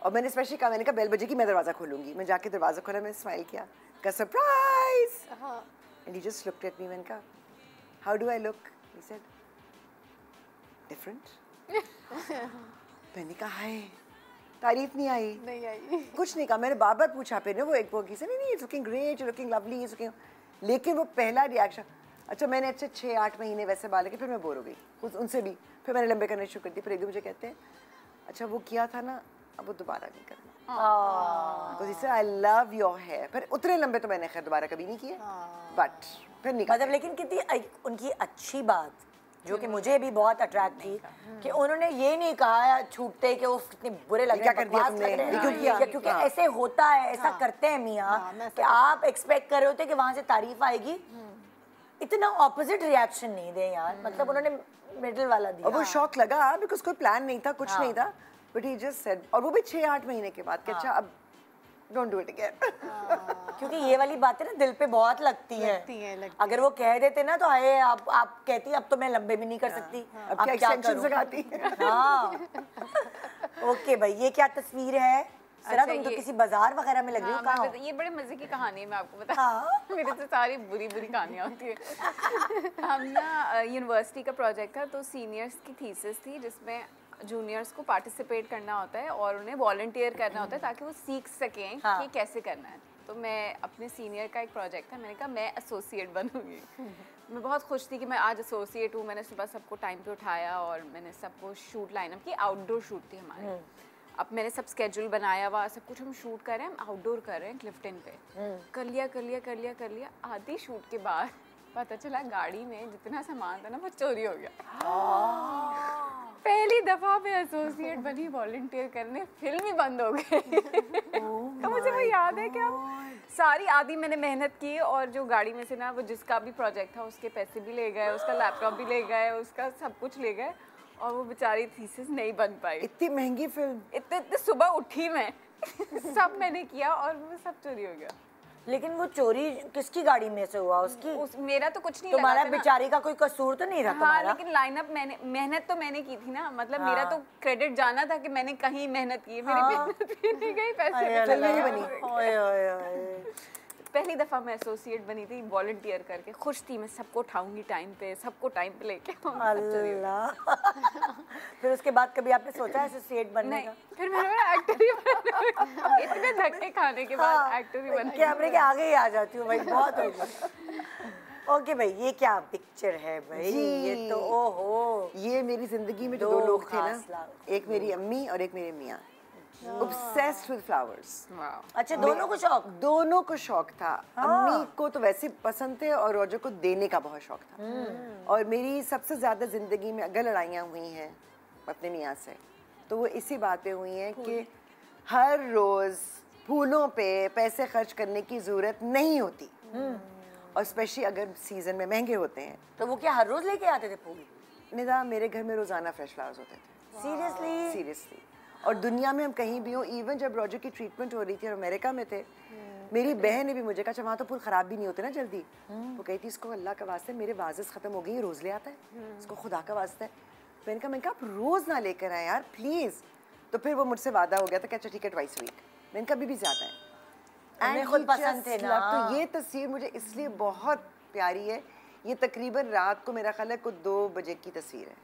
और मैंने स्पेशली कहा, मैंने कहा बेल बजेगी मैं दरवाज़ा खोलूंगी। मैं जाके दरवाज़ा खोला, मैंने स्माइल किया, कहा surprise. And he just looked at me, मैंने कहा how do I look? He said different. मैंने कहा हाय, तारीफ नहीं आई, नहीं आई। कुछ नहीं कहा। मैंने बार बार पूछा, फिर वो एक वो किसी नहीं it's looking great, looking lovely, it's looking, लेकिन वो पहला रिएक्शन, अच्छा मैंने अच्छे 6-8 महीने वैसे बाल के, फिर मैं बोर हो गई उनसे भी, फिर मैंने लंबे करने शुरू कर दिए। फिर एक दिन मुझे कहते हैं अच्छा वो किया था ना, अब वो दोबारा नहीं करना। Because he said I love your hair। फिर उतने लंबे तो मैंने खैर दोबारा कभी नहीं किए, बट फिर नहीं मतलब लेकिन कितनी उनकी अच्छी बात जो कि मुझे भी बहुत अट्रैक्ट थी कि उन्होंने ये नहीं कहा छूटते कि वो कितने बुरे लग रहे हैं, क्या कर दिया बकवास तुमने? लग रहे हैं। क्यों किया? क्योंकि ऐसे होता है, ऐसा करते हैं मियाँ कि आप एक्सपेक्ट कर रहे होते कि वहाँ से तारीफ आएगी, इतना ऑपोजिट रिएक्शन नहीं दे यार। मतलब उन्होंने मिडिल वाला दिया। और वो शौक लगा बिकॉज कोई प्लान नहीं था, कुछ नहीं था, बट ही जस्ट सेड, और वो भी 6-8 महीने के बाद कि अच्छा अब डोंट डू इट अगेन। क्योंकि ये वाली बातें ना दिल पे बहुत लगती हैं। अगर वो कह देते ना तो आए आप कहती अब तो मैं लंबे भी नहीं कर सकती, अब क्या एक्सटेंशंस लगाती। हाँ ओके भाई, ये क्या तस्वीर है? सरा तुम तो किसी बाजार वगैरह में लग रही हो। कहाँ हो? ये बड़े मजे की कहानी है, मैं आपको बता। मेरे तो सारी बुरी बुरी कहानियाँ होती है। हम ना यूनिवर्सिटी का प्रोजेक्ट था, तो सीनियर्स की थीसिस थी जिसमें जूनियर्स को पार्टिसिपेट करना होता है और उन्हें वॉलंटियर करना होता है ताकि वो सीख सकें कि कैसे करना है। तो मैं अपने सीनियर का एक प्रोजेक्ट था, मैंने कहा मैं एसोसिएट बनूंगी। मैं बहुत खुश थी कि मैं आज एसोसिएट हूँ। मैंने सुबह सबको टाइम पे उठाया और मैंने सबको शूट लाइनअप की। आउटडोर शूट थी हमारी। अब मैंने सब स्केड्यूल बनाया हुआ, सब कुछ हम शूट कर रहे हैं, हम आउटडोर कर रहे हैं क्लिफ्टन पे। कर लिया। आधी शूट के बाद पता चला गाड़ी में जितना सामान था ना वो चोरी हो गया। पहली दफा मैं एसोसिएट बनी वॉलंटियर करने, फिल्म ही बंद हो गई। तो मुझे वो याद है कि सारी आधी मैंने मेहनत की और जो गाड़ी में से ना वो जिसका भी प्रोजेक्ट था उसके पैसे भी ले गए, उसका लैपटॉप भी ले गए, उसका सब कुछ ले गए और वो बेचारी थीसिस नहीं बन पाई। इतनी महंगी फिल्म, इतने सुबह उठी मैं सब मैंने किया और वो सब चोरी हो गया। लेकिन वो चोरी किसकी गाड़ी में से हुआ? उसकी? मेरा तो कुछ नहीं तुम्हारा लगा था बेचारी का कोई कसूर तो नहीं रहा तुम्हारा? लेकिन लाइनअप मैंने मेहनत तो मैंने की थी ना, मतलब मेरा तो क्रेडिट जाना था कि मैंने कहीं मेहनत की है। मेरी मेहनत भी नहीं गई, पैसे भी फिल्म नहीं बनी। पहली दफ़ा मैं एसोसिएट बनी थी वॉलंटियर करके, खुश थी मैं, सबको उठाऊंगी टाइम पे, सबको टाइम पे लेके आऊंगी। अल्लाह। फिर उसके बाद कभी आपने सोचा एसोसिएट बनने का? फिर मैंने एक्टर ही बनना, इतने धक्के खाने के बाद एक्टर ही बनना। कैमरे के आगे ही आ जाती हूँ भाई, बहुत हो गया। ओके भाई, ये क्या पिक्चर है भाई? ये तो ओहो, ये मेरी जिंदगी में जो दो लोग थे ना, एक मेरी अम्मी और एक मेरे मियाँ, obsessed with flowers। अच्छा, दोनों को शौक? दोनों को शौक था। अम्मी को तो वैसे पसंद थे और रोजर को देने का बहुत शौक था। और मेरी सबसे ज्यादा जिंदगी में अगर लड़ाइयाँ हुई हैं अपने मियाँ से, तो वो इसी बात पे हुई हैं कि हर रोज फूलों पे पैसे खर्च करने की जरूरत नहीं होती, और स्पेशली अगर सीजन में महंगे होते हैं। तो वो क्या हर रोज लेके आते थे फूल? निदा, मेरे घर में रोजाना फ्रेश फ्लावर्स होते थे। सीरियसली? सीरियसली। और दुनिया में हम कहीं भी हो, इवन जब रोजर की ट्रीटमेंट हो रही थी और अमेरिका में थे, मेरी बहन ने भी मुझे कहा, वहाँ तो फूल खराब भी नहीं होते ना जल्दी। वो कहती, इसको अल्लाह का वास्ते, मेरे वाजिस खत्म हो गई, रोज ले आता है, इसको खुदा का वास्ता है। मैंने कहा आप रोज ना लेकर आए यार प्लीज। तो फिर वो मुझसे वादा हो गया था कि अच्छा ठीक है, ट्वाइस वीक। मैंने कहा अभी भी ज्यादा है। हमें खुद पसंद थे ना। तो ये तस्वीर मुझे इसलिए बहुत प्यारी है। ये तकरीबन रात को, मेरा ख्याल है कुछ 2 बजे की तस्वीर है।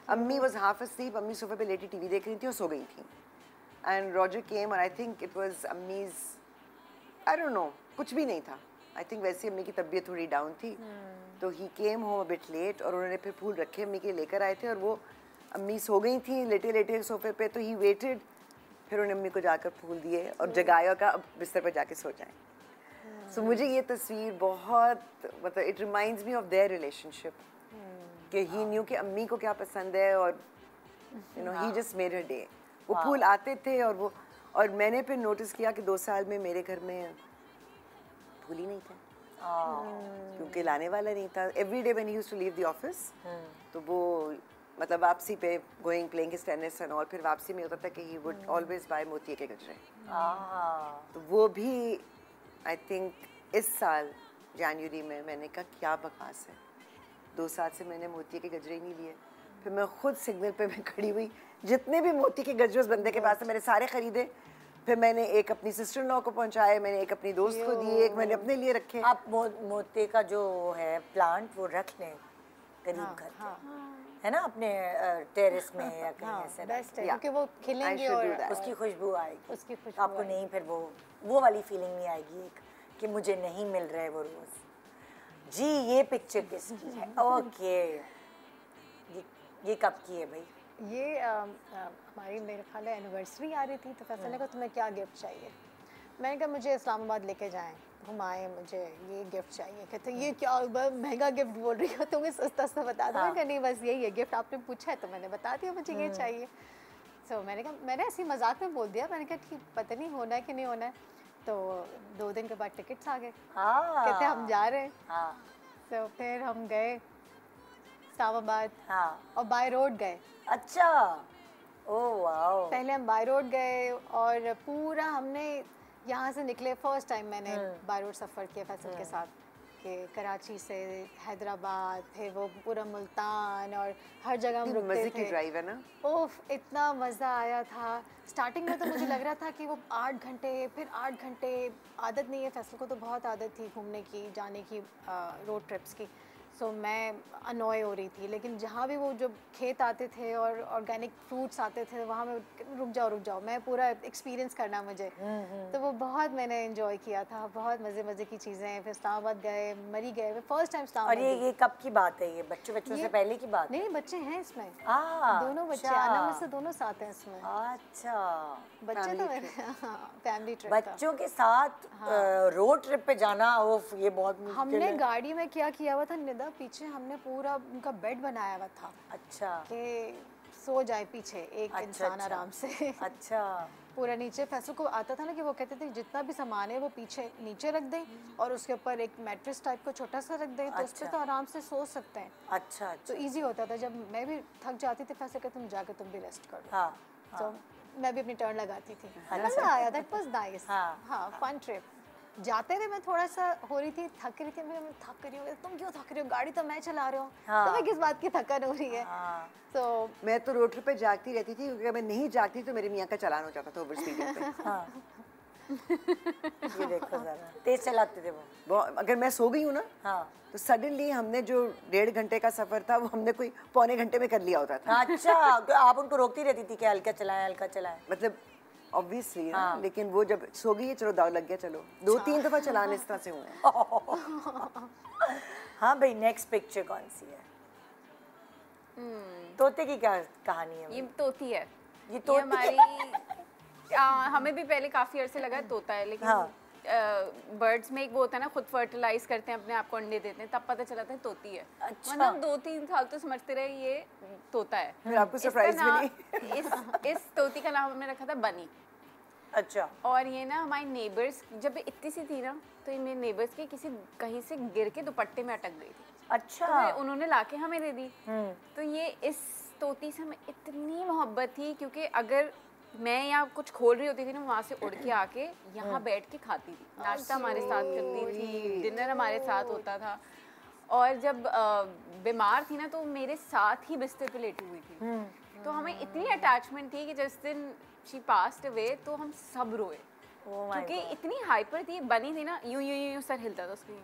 अम्मी वाज हाफ अस्लीप, अम्मी सोफे पे लेटी टीवी देख रही थी और सो गई थी। एंड रॉजर केम और आई थिंक इट वाज अम्मीज, आई डोंट नो, कुछ भी नहीं था। आई थिंक वैसे अम्मी की तबीयत थोड़ी डाउन थी, तो he came home a bit late, और उन्होंने फिर फूल रखे अम्मी के लेकर आए थे, और वो अम्मी सो गई थी लेटे लेटे सोफे पे, तो ही वेटेड, फिर उन्होंने अम्मी को जाकर फूल दिए और जगाया का अब बिस्तर पर जाके सो जाएं। सो मुझे ये तस्वीर बहुत, मतलब it reminds me of their relationship, कि ही न्यू कि अम्मी को क्या पसंद है, और you know he just made her day. वो फूल आते थे और वो, और मैंने फिर नोटिस किया कि 2 साल में मेरे घर में फूल ही नहीं थे, क्योंकि लाने वाला नहीं था। Every day when he used to leave the office, तो वो मतलब वापसी पे going playing his tennis and all, फिर वापसी में होता था कि ही वुड ऑलवेज बाय मोती के गजरे। तो वो भी आई थिंक इस साल जनवरी में मैंने कहा क्या बकवास है, 2 साल से मैंने मोती के गजरे ही नहीं लिए। फिर मैं खुद सिग्नल पे मैं खड़ी हुई, जितने भी मोती के गजरे उस बंदे के पास से मैंने सारे खरीदे। फिर मैंने एक अपनी सिस्टर इन लॉ को पहुंचाए, मैंने एक अपनी दोस्त को दिए, एक मैंने अपने लिए रखे। आप मोती का जो है प्लांट वो रख लें करीब घर के, है ना, अपने टेरेस में या कहीं ऐसे बेस्ट है, क्योंकि वो खिलेंगे और उसकी खुशबू आएगी। उसकी खुशबू आपको नहीं, फिर वो वाली फीलिंग नहीं आएगी एक कि मुझे नहीं मिल रहा है वो रोज। जी ये पिक्चर किसकी है? ओके, ये कब की है भाई? ये हमारी मेरे ख्याल है एनिवर्सरी आ रही थी, तो फैसल ने कहा तुम्हें क्या गिफ्ट चाहिए? मैंने कहा मुझे इस्लामाबाद लेके जाएं, घुमाएं, मुझे ये गिफ्ट चाहिए। कहते ये क्या महंगा गिफ्ट बोल रही हो, तुम्हें सस्ता सा बता दो। मैंने कहा नहीं बस यही है गिफ्ट, आपने पूछा है तो मैंने बता दिया मुझे ये चाहिए। तो मैंने कहा, मैंने ऐसी मजाक में बोल दिया, मैंने कहा ठीक पता नहीं होना है कि नहीं होना है। तो 2 दिन के बाद टिकट्स आ गए, कहते हम जा रहे हैं। तो फिर हम गए इस्लामाबाद और बाय रोड गए। अच्छा, ओह वाओ। पहले हम बाय रोड गए और पूरा हमने यहाँ से निकले, फर्स्ट टाइम मैंने बाय रोड सफ़र किया फैसल के साथ, कि कराची से हैदराबाद, फिर वो पूरा मुल्तान, और हर जगह हम रुकते थे। मज़े की ड्राइव है ना? ओफ, इतना मज़ा आया था। स्टार्टिंग में तो मुझे लग रहा था कि वो 8 घंटे, फिर 8 घंटे, आदत नहीं है फैसल को, तो बहुत आदत थी घूमने की, जाने की, रोड ट्रिप्स की। सो मैं अनॉय हो रही थी, लेकिन जहाँ भी वो जो खेत आते थे और ऑर्गेनिक फ्रूट्स आते थे, वहाँ में रुक जाओ, मैं पूरा एक्सपीरियंस करना मुझे। तो वो बहुत मैंने एंजॉय किया था, बहुत मज़े की चीज़ें। फिर इस्लामाबाद गए, मरी गए, फर्स्ट टाइम इस्लामाबाद। और ये कब की बात है? ये बच्चों से पहले की बात? नहीं, बच्चे हैं इसमें, दोनों बच्चे, अच्छा। आना में से दोनों साथ हैं इसमें। अच्छा, बच्चे तो फैमिली ट्रिप। बच्चों के साथ रोड ट्रिप पे जाना, ओफ, ये बहुत मुश्किल हमने है। गाड़ी में क्या किया हुआ था निदा, पीछे हमने पूरा उनका बेड बनाया हुआ था। अच्छा, कि सो जाए पीछे एक इंसान आराम से। अच्छा। पूरा नीचे फैसल को आता था ना कि वो कहते थे जितना भी सामान है वो पीछे नीचे रख दें, और उसके ऊपर एक मैट्रेस टाइप को छोटा सा रख दें, तो उस पर तो आराम से सो सकते हैं। अच्छा, तो इजी होता था। जब मैं भी थक जाती थी फैसल कहते तुम जाके तुम भी रेस्ट कर लो। हाँ, तो मैं भी अपनी टर्न लगाती थी। मज़ा आया, दैट वाज नाइस। हाँ, फन ट्रिप। जाते हुए मैं थोड़ा सा हो रही थी, थक रही थी, मैं थक रही हूँ, तुम क्यों थक रही हो, गाड़ी तो मैं चला रही हूँ, तुम्हें किस बात की थकान हो रही है? तो मैं तो रोड ट्रिप पे जागती रहती थी, क्योंकि अगर मैं नहीं जागती तो मेरे मियाँ का चालान हो जाता था ओवर स्पीडिंग पे। ये देखो जरा, तेज चलाते थे वो। अगर मैं सो गई हूँ ना, हाँ तो सडनली हमने जो 1.5 घंटे का सफर था वो हमने कोई पौने घंटे में कर लिया होता था। अच्छा, तो आप उनको रोकती रहती थी कि हल्का चलाएं हल्का चलाएं? मतलब ऑब्वियसली लेकिन वो जब सो गई है, चलो दाव लग गया, चलो 2-3 दफा चलाने इस तरह से हुए हैं। हाँ भाई, नेक्स्ट पिक्चर कौन सी है? तोते की क्या कहानी है? ये तोती है, ये ये तोती हमारी हमें भी पहले काफी अरसे लगा तोता है, लेकिन हाँ। बर्ड्स में एक वो होता है ना, खुद फर्टिलाइज करते हैं अपने आप को, अंडे देते हैं, तब पता चला था तोती है। अच्छा। मतलब 2-3 साल तो समझते रहे ये तोता है। फिर आपको सरप्राइज मिली। इस तोती का नाम हमने रखा था बनी। अच्छा। और ये ना हमारी नेबर्स जब इतनी सी थी ना, तो ये मेरे नेबर्स के किसी कहीं से गिर के दुपट्टे में अटक गई थी। अच्छा। तो फिर उन्होंने लाके हमें दे दी। तो ये इस तोती से हमें इतनी मोहब्बत थी, क्योंकि अगर मैं यहाँ कुछ खोल रही होती थी ना, वहाँ से उड़ के आके यहाँ बैठ के खाती थी, नाश्ता हमारे साथ करती थी, डिनर हमारे साथ होता था। और जब बीमार थी ना, तो मेरे साथ ही बिस्तर पे लेटी हुई थी। तो हमें इतनी अटैचमेंट थी कि जिस दिन शी पास्ड अवे तो हम सब रोए, क्योंकि इतनी हाइपर थी। बनी थी ना, यूं यूं यूं सर हिलता था उसका,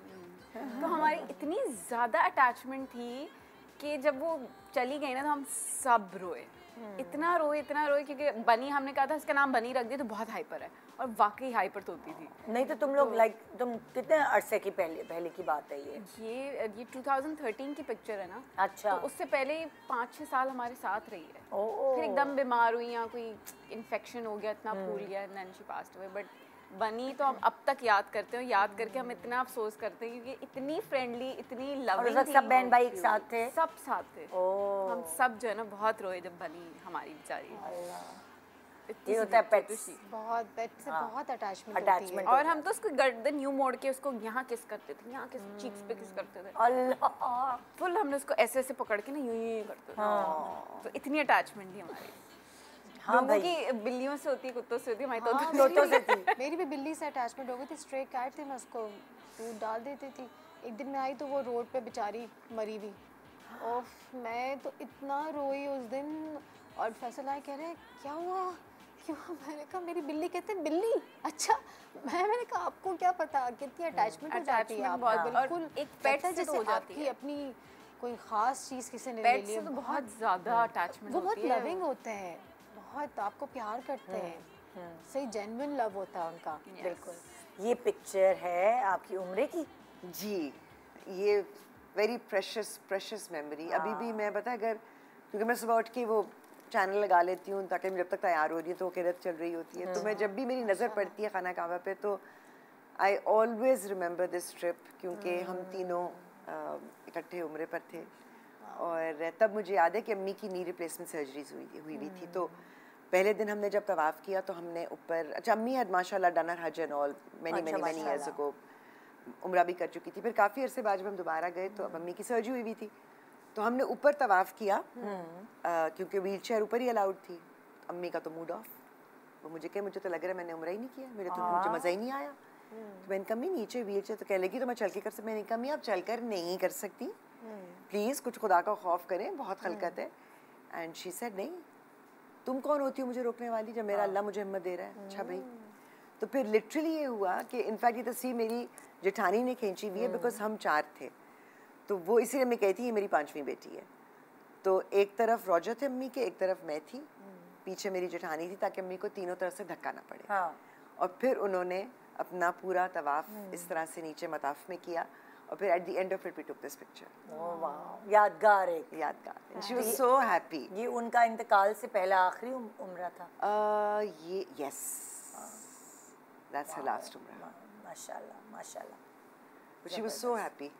तो हमारी इतनी ज़्यादा अटैचमेंट थी कि जब वो चली गई ना, तो हम सब रोए, इतना रोए, क्योंकि बनी, हमने कहा था इसका नाम बनी रख दिया, तो बहुत हाइपर है, और वाकई हाइपर तो होती थी। नहीं तो तुम लोग लाइक तुम कितने अरसे की पहले की बात है ये 2013 की पिक्चर है ना। अच्छा। तो उससे पहले 5-6 साल हमारे साथ रही है। ओह। फिर एकदम बीमार हुई, या कोई इन्फेक्शन हो गया, इतना फूल गया, and then she passed away. But बनी तो हम अब तक याद करते हैं, याद करके हम इतना अफसोस करते हैं, क्योंकि इतनी फ्रेंडली, इतनी लविंग थी। सब बहन भाई एक साथ थे? सब साथ थे। ओह। हम सब जो है ना बहुत रोए जब बनी हमारी बेचारी। ये होता है पेट्स। बहुत पेट से बहुत अटैचमेंट अटैचमेंट। और हम तो उसको गर्दन यूं मोड़ के उसको यहाँ किस करते थे, यहाँ किस चीक्स पे किस करते थे, अल्लाह। फुल हमने उसको ऐसे ऐसे पकड़ के ना यूं यूं करते थे। तो इतनी अटैचमेंट थी हमारी। हाँ लोगों की बिल्लियों से होती है, कुत्तों से होती है, हमारी तोतों से थी। मेरी भी बिल्ली से अटैचमेंट हो गई थी। स्ट्रे कैट थी, मैं उसको दूध डाल देती थी। एक दिन मैं आई तो वो रोड पे बेचारी मरी हुई। ओफ, मैं तो इतना रोई उस दिन। और फैसल आए, कह रहे क्या हुआ, क्यों? मैंने कहा मेरी बिल्ली। कहते बिल्ली? अच्छा। मैंने कहा आपको क्या पता कितनी अटैचमेंट हो जाती है आपको। बिल्कुल एक पेट से जैसे तो हो जाती आपकी है। अपनी कोई खास चीज़ किसी ने ले पेट ली से है, तो बहुत ज़्यादा अटैचमेंट वो बहुत होती है। लविंग होते हैं, बहुत आपको प्यार करते हैं, सही जेन्युइन लव होता है उनका। बिल्कुल। ये पिक्चर है आपकी उम्र की? जी, ये वेरी प्रेशियस मेमोरी। अभी भी मैं पता है, अगर क्योंकि मैं सुबह उठ के वो चैनल लगा लेती हूँ ताकि जब तक तैयार हो रही है तो वो किरत चल रही होती है, तो मैं जब भी मेरी नज़र पड़ती है खाना काबा पे, तो I always remember this trip, क्योंकि हम तीनों इकट्ठे उम्र पर थे। और तब मुझे याद है कि अम्मी की नी रिप्लेसमेंट सर्जरीज हुई थी। तो पहले दिन हमने जब तवाफ़ किया तो हमने ऊपर, अच्छा अम्मी हैड माशाल्लाह डन हर हज and all many years ago, उम्रा भी कर चुकी थी। फिर काफ़ी अरसे बाद जब हम दोबारा गए तो अब अम्मी की सर्जरी हुई थी, तो हमने ऊपर तवाफ़ किया, क्योंकि व्हील चेयर ऊपर ही अलाउड थी। अम्मी का तो मूड ऑफ, वो मुझे कहे मुझे तो लग रहा है मैंने उम्रा ही नहीं किया, मुझे मज़ा ही नहीं आया। तो मैंने कहा नीचे व्हील चेयर, तो कह लगी तो मैं चल के कर सकती। मैंने कहा आप चल कर नहीं कर सकती, प्लीज़ कुछ खुदा का खौफ करें, बहुत खलकत है। एंड शी सेड नहीं, तुम कौन होती हो मुझे रोकने वाली, जब मेरा अल्लाह मुझे हिम्मत दे रहा है। अच्छा भाई। तो फिर लिटरली ये हुआ कि इनफैक्ट ये तस्वीर मेरी जेठानी ने खींची हुई है, बिकॉज हम 4 थे, तो वो इसीलिए मैं कहती ये मेरी 5वीं बेटी है। तो एक तरफ रोजा थे अम्मी के, एक तरफ मैं थी, पीछे मेरी जेठानी थी, ताकि अम्मी को तीनों तरफ से धक्का ना पड़े। और फिर उन्होंने अपना पूरा तवाफ इस तरह से नीचे मताफ में किया, और फिर at the end of it we took this picture. ओह वाह, यादगार है। यादगार। She was so happy. ये उनका इंतकाल से पहला आखिरी उम्र था? ये यस, दैट्स हर लास्ट उम्र। माशाल्लाह माशाल्लाह। She was so happy.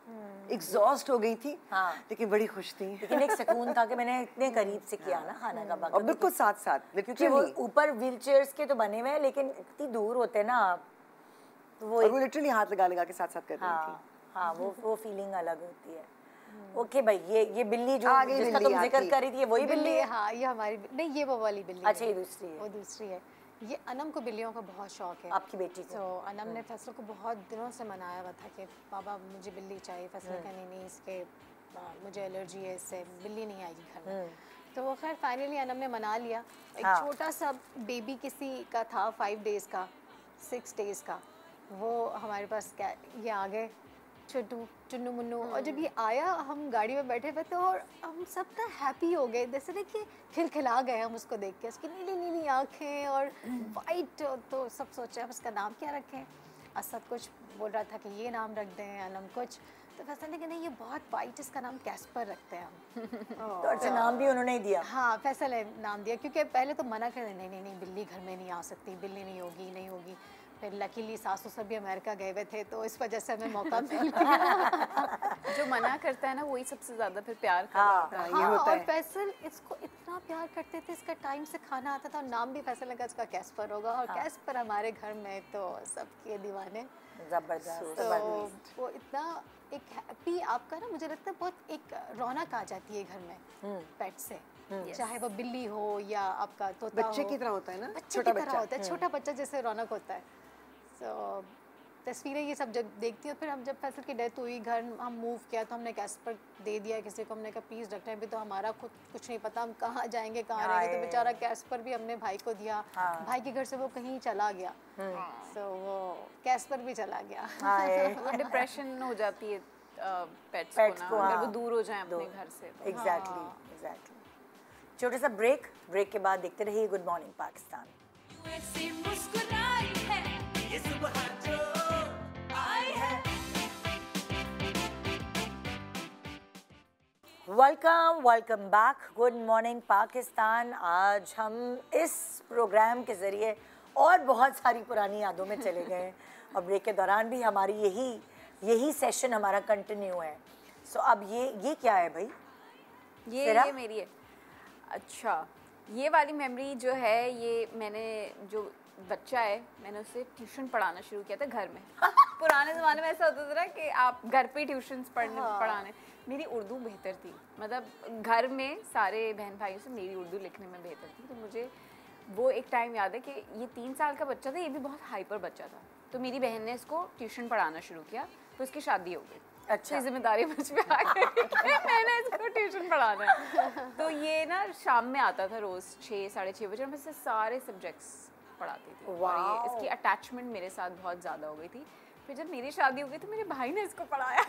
Exhaust हो गई थी, लेकिन बड़ी खुश थी। लेकिन एक सुकून था कि मैंने इतने करीब से किया ना खाना का बाकी, और बिल्कुल साथ साथ, क्योंकि वो ऊपर व्हील चेयर्स के तो बने हुए हैं, लेकिन इतनी दूर होते ना आप, तो वो लिटरली हाथ लगा लगा के साथ साथ कर रही थी। हाँ, वो फीलिंग अलग होती है। ओके भाई, ये बिल्ली जो जिसका तुम जिक्र कर रही थी, वही बिल्ली है? हाँ, ये हमारी नहीं, ये वो वाली बिल्ली। अच्छा, ये दूसरी है। वो दूसरी है। ये अनम को बिल्लियों का बहुत शौक है। आपकी बेटी को? तो अनम ने फैसल को बहुत दिनों से मनाया हुआ था कि पापा मुझे बिल्ली चाहिए। फैसल का नहीं इसके मुझे एलर्जी है, इससे बिल्ली नहीं आएगी घर में। तो वो खैर फाइनली अनम ने मना लिया। एक छोटा सा बेबी किसी का था 5 डेज़ का, 6 days का, वो हमारे पास क्या ये आ गए छोटू चुन्नू मुन्नू। और जब ये आया हम गाड़ी में बैठे हुए थे और हम सब ना हैप्पी हो गए, जैसे ना कि खिलखिला गए हम उसको देख के। उसकी नीली नीली आँखें और वाइट, तो सब सोचे अब उसका नाम क्या रखें। असद कुछ बोल रहा था कि ये नाम रख दें, अनम कुछ, तो फैसल ने कि नहीं ये बहुत वाइट, इसका नाम कैस्पर रखते हैं हम। तो अच्छा नाम भी उन्होंने ही दिया। हाँ फैसल ने नाम दिया, क्योंकि पहले तो मना कर नहीं नहीं नहीं बिल्ली घर में नहीं आ सकती, बिल्ली नहीं होगी नहीं होगी। फिर लकीली सास ससुर भी अमेरिका गए हुए थे, तो इस वजह से हमें मौका मिल गया। जो मना करता है ना वही सबसे ज्यादा फिर प्यार हाँ, करता है। ये होता और है। फैसल इसको इतना प्यार करते थे, इसका टाइम से खाना आता था और नाम भी फैसल लगा इसका कैस्पर होगा। और कैस्पर हमारे घर में तो सबके दीवाने। जबरदस्त। तो वो इतना एक हैप्पी, आपका ना मुझे लगता है बहुत एक रौनक आ जाती है घर में पेट से, चाहे वो बिल्ली हो या आपका तोता बच्चे हो। की तरह होता है ना, बच्चे छोटा की तरह बच्चा। होता है, छोटा बच्चा जैसे रौनक होता है। तो तस्वीरें ये सब जब देखती हूँ, फिर हम जब फैसल की डेथ हुई, घर हम मूव किया तो हमने कैस्पर दे दिया किसी को। हमने कहा प्लीज़ रखना है, अभी तो हमारा खुद कुछ नहीं पता हम कहाँ जाएंगे कहाँ रहेंगे। तो बेचारा कैस्पर भी हमने भाई को दिया। भाई के घर से वो कहीं चला गया, तो वो कैस्पर भी चला गया। डिप्रेशन हो जाती है पेट्स Pets को को, ना, अगर हाँ। वो दूर हो जाए अपने घर से तो। एग्जैक्टली। छोटा सा ब्रेक के बाद देखते रहिए गुड मॉर्निंग पाकिस्तान। ऐसी मुस्कुराई है ये सुबह जो आई है। Welcome back, good morning Pakistan. आज हम इस प्रोग्राम के ज़रिए और बहुत सारी पुरानी यादों में चले गए हैं और ब्रेक के दौरान भी हमारी यही सेशन हमारा कंटिन्यू है। सो अब ये क्या है भाई? ये मेरी है। अच्छा, ये वाली मेमोरी जो है, ये मैंने जो बच्चा है मैंने उसे ट्यूशन पढ़ाना शुरू किया था घर में। पुराने ज़माने में ऐसा होता था ना कि आप घर पे ट्यूशन पढ़ाने। मेरी उर्दू बेहतर थी, मतलब घर में सारे बहन भाइयों से मेरी उर्दू लिखने में बेहतर थी। तो मुझे वो एक टाइम याद है कि ये 3 साल का बच्चा था, ये भी बहुत हाइपर बच्चा था। तो मेरी बहन ने इसको ट्यूशन पढ़ाना शुरू किया, तो उसकी शादी हो गई। अच्छा। जिम्मेदारी मुझ पे आ गई कि मैंने इसको ट्यूशन पढ़ाना है। तो ये ना शाम में आता था रोज़ 6 साढ़े 6 बजे, मैं इससे सारे सब्जेक्ट्स पढ़ाती थी। और ये इसकी अटैचमेंट मेरे साथ बहुत ज़्यादा हो गई थी। फिर जब मेरी शादी हो गई तो मेरे भाई ने इसको पढ़ाया।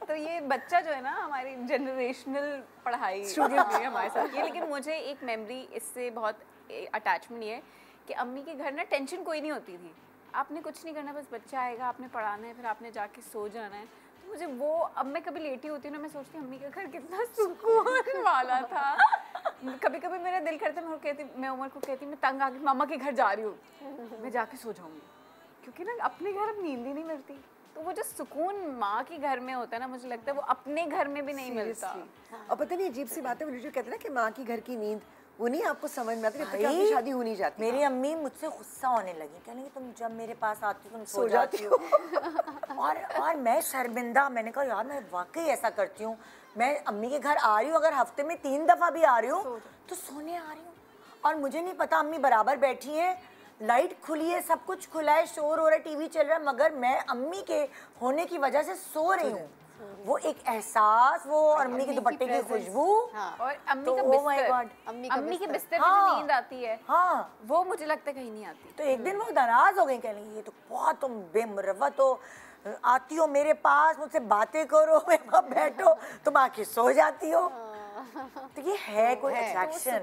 तो ये बच्चा जो है ना हमारी जनरेशनल पढ़ाई हमारे साथ की। लेकिन मुझे एक मेमोरी इससे बहुत अटैचमेंट ये है कि अम्मी के घर ना टेंशन कोई नहीं होती थी। आपने कुछ नहीं करना, बस बच्चा आएगा, आपने पढ़ाना है, फिर आपने जाके सो जाना है। तो मुझे वो, अब मैं कभी लेटी होती हूँ ना, मैं सोचती हूँ अम्मी का घर कितना सुकून वाला था। कभी कभी मेरा दिल करता है, मैं उमर को कहती मैं तंग आ गई, मामा के घर जा रही हूँ, मैं जाके सो जाऊँगी, क्योंकि ना अपने घर अब नींद ही नहीं मिलती। तो वो जो सुकून माँ के घर में होता है ना, मुझे लगता है वो अपने घर में भी नहीं मिलता। और पता नहीं अजीब सी बात है, वो जो कहते हैं ना कि माँ की घर की नींद, वो नहीं आपको समझ में आती जब तक आपकी शादी हो नहीं जाती। मेरी अम्मी मुझसे गुस्सा होने लगी, कहने कि तुम जब मेरे पास आती हो तुम सो जाती हो। और मैं शर्मिंदा, मैंने कहा यार मैं वाकई ऐसा करती हूँ। मैं अम्मी के घर आ रही हूँ, अगर हफ्ते में 3 दफ़ा भी आ रही हूँ तो सोने आ रही हूँ। और मुझे नहीं पता, अम्मी बराबर बैठी हैं, लाइट खुली है, सब कुछ खुला है, शोर हो रहा है, टीवी चल रहा है, मगर मैं अम्मी के होने की वजह से सो रही हूँ। वो एक एहसास, वो और अम्मी के दुपट्टे की खुशबू, और अम्मी तो का oh my बिस्तर, God, अम्मी के बिस्तर में हाँ, जो नींद आती है, हाँ, वो मुझे लगता है कहीं नहीं आती। तो एक दिन वो नाराज हो गई, कह रही ये तो बहुत तुम बेमुरवत हो, आती हो मेरे पास, मुझसे बातें करो, मेरे पास बैठो, तुम आके सो जाती हो। तो ये है कोई अट्रैक्शन है।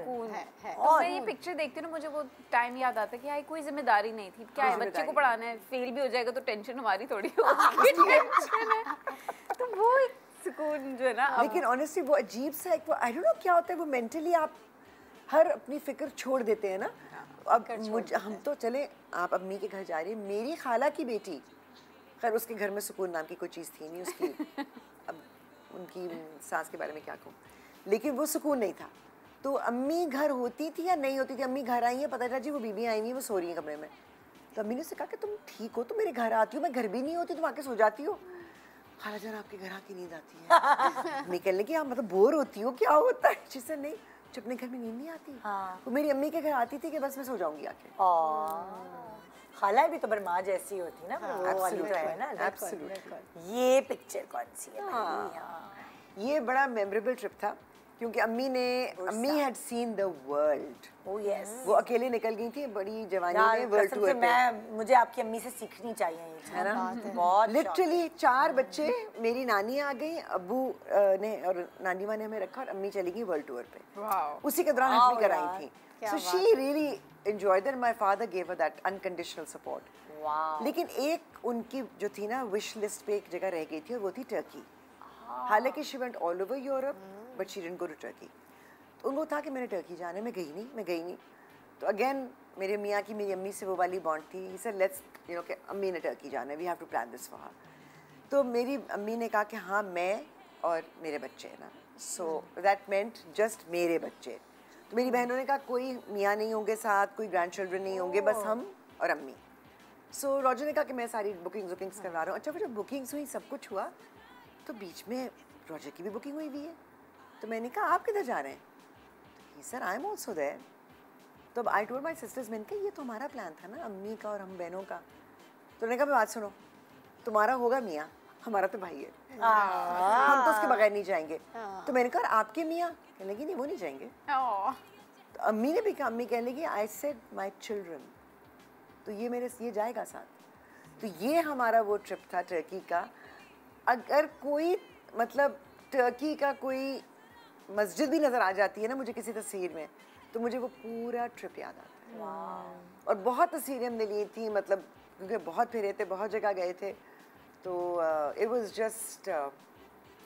तो मैं ये पिक्चर देखती हूँ ना, मुझे वो टाइम याद आता है कि यार कोई जिम्मेदारी नहीं थी। क्या है, बच्चे को पढ़ाना है, फेल भी हो जाएगा तो टेंशन हमारी थोड़ी होगी, टेंशन है। तो वो एक सुकून जो है ना। लेकिन ऑनेस्टली वो अजीब सा एक, वो आई डोंट नो क्या होता है, वो मेंटली आप हर अपनी फिक्र छोड़ देते हैं ना। अब हम तो चले, आप अम्मी के घर जा रही है, मेरी खाला की बेटी, खैर उसके घर में सुकून नाम की कोई चीज़ थी नहीं उसकी। अब उनकी सास के बारे में क्या कहूँ, लेकिन वो सुकून नहीं था। तो अम्मी घर होती थी या नहीं होती थी, अम्मी घर आई है, पता चला जी वो बीबी आई नहीं है, वो सो रही है कमरे में। तो अम्मी ने उससे कहा कि तुम ठीक हो, तुम मेरे घर आती हो, मैं घर भी नहीं होती, तुम आके सो जाती हो। खाला जान आपके घर आके नींद आती है। निकलने की आप मतलब बोर होती हो, क्या होता है? जिससे नहीं, जो अपने घर में नींद नहीं आती। हाँ। वो मेरी अम्मी के घर आती थी कि बस मैं सो जाऊंगी आके। खाला भी तो बरमाँ जैसी होती ना, वो वाली तो है ना। एब्सोल्युटली। ये पिक्चर कौन सी है? हाँ, ये बड़ा मेमोरेबल ट्रिप था। क्योंकि अम्मी had seen the world. Oh yes, वो अकेले निकल गई थी बड़ी जवानी में वर्ल्ड टूर पे। मुझे आपकी अम्मी से सीखनी चाहिए ये चीज़, है ना? बहुत लिटरली 4 बच्चे, मेरी नानी आ गई, अब्बू ने और नानी माँ ने हमें रखा और अम्मी चली गई वर्ल्ड टूर पे। वाओ। उसी के दौरान हफ्ती यार, कराई थी। So she really enjoyed it. My father gave her that unconditional support. Wow. लेकिन एक उनकी जो थी ना विश लिस्ट पे एक जगह रह गई थी और वो थी टर्की। हालांकि she went all over Europe but she didn't go to Turkey. तो उनको था कि मैंने टर्की जाना है, मैं गई नहीं। तो अगेन मेरे मियाँ की मेरी अम्मी से वो वाली बॉन्ड थी। He said let's you know कि अम्मी ने टर्की जाना है, we have to plan this for her. तो मेरी अम्मी ने कहा कि हाँ मैं और मेरे बच्चे हैं ना, सो दैट मेंट जस्ट मेरे बच्चे। तो मेरी बहनों ने कहा कोई मियाँ नहीं होंगे साथ, कोई ग्रैंड चिल्ड्रन नहीं होंगे, बस हम और अम्मी। सो रॉजर ने कहा कि मैं सारी बुकिंग्स करवा रहा हूँ। अच्छा, फिर जब बुकिंग्स हुई सब कुछ हुआ तो बीच में रॉजर की भी बुकिंग हुई भी है। तो मैंने कहा आप किधर जा रहे हैं? He sir I am also there. तो आई टोल्ड माई सिस्टर्स, मैंने कहा ये तो हमारा प्लान था ना अम्मी का और हम बहनों का। तो उन्होंने कहा बात सुनो, तुम्हारा होगा मियाँ, हमारा तो भाई है, हम तो उसके बगैर नहीं जाएंगे। तो मैंने कहा आपके मियाँ? कहने लगी नहीं वो नहीं जाएंगे। तो अम्मी ने भी कहा, अम्मी कहने लगी आई सेड माई चिल्ड्रन, तो ये जाएगा साथ। तो ये हमारा वो ट्रिप था टर्की का। अगर कोई मतलब टर्की का कोई मस्जिद भी नज़र आ जाती है ना मुझे किसी तस्वीर में, तो मुझे वो पूरा ट्रिप याद आता है। और बहुत तस्वीरें हमने ली थी, मतलब क्योंकि बहुत फिरे थे, बहुत जगह गए थे। तो इट वाज जस्ट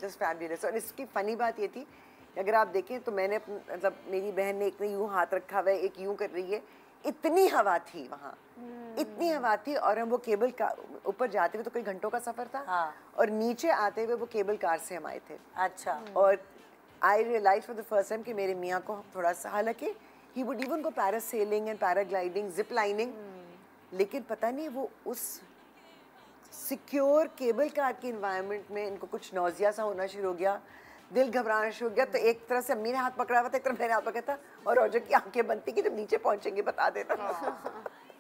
फैबुलस। और इसकी फ़नी बात ये थी, अगर आप देखें तो मैंने मतलब मेरी बहन ने एक ने यूँ हाथ रखा हुआ है, एक यूँ कर रही है। इतनी हवा थी वहाँ, इतनी हवा थी। और हम वो केबल का ऊपर जाते हुए तो कई घंटों का सफ़र था। हाँ। और नीचे आते हुए वो केबल कार से हम आए थे। अच्छा। और I realise for the first time कि मेरे मियाँ को थोड़ा सा, हालांकि he would even go parasailing and paragliding, zip lining, लेकिन पता नहीं वो उस सिक्योर केबल कार के इन्वायरमेंट में इनको कुछ नौजिया सा होना शुरू हो गया, दिल घबराना शुरू हो गया। तो एक तरह से अम्मी ने हाथ पकड़ा हुआ था, एक तरफ मैंने हाथ पकड़ा था, और रोजर की आंखें बनती कि जब नीचे पहुंचेंगे बता देना।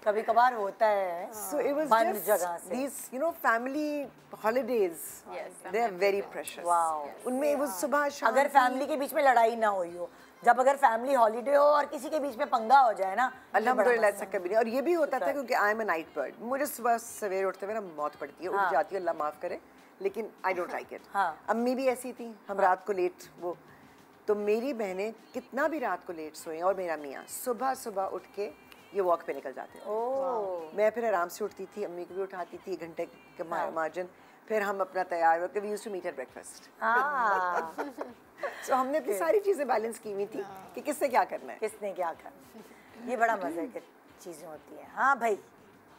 कभी कभार होता है। So it was बंद just जगह से। these, you know, family holidays. Yes, they are very precious. Wow. उनमें वो सुबह शाम अगर फैमिली के बीच में लड़ाई ना हुई हो, जब अगर फैमिली हॉलीडे हो और किसी के बीच में पंगा हो जाए ना, अल्हम्दुलिल्लाह ऐसा कभी नहीं। और ये भी होता था क्योंकि I am a night bird, मुझे सुबह सवेरे उठते हुए ना मौत पड़ती है, उठ जाती है, अल्लाह माफ़ करे, लेकिन आई डोंट लाइक इट। अम्मी भी ऐसी थी, हम रात को लेट वो, तो मेरी बहनें कितना भी रात को लेट सोएं और मेरा मियाँ सुबह सुबह उठ के ये वॉक पे निकल जाते थे। मैं फिर आराम से उठती थी, अम्मी को भी उठाती थी, 1 घंटे के मार्जिन, फिर हम अपना तैयार होकर we used to meet at breakfast. So हमने अपनी सारी चीज़ें बैलेंस की हुई थी कि किसने क्या करना है, किसने क्या करना है। ये बड़ा मजे की चीज़ें होती हैं। हाँ भाई,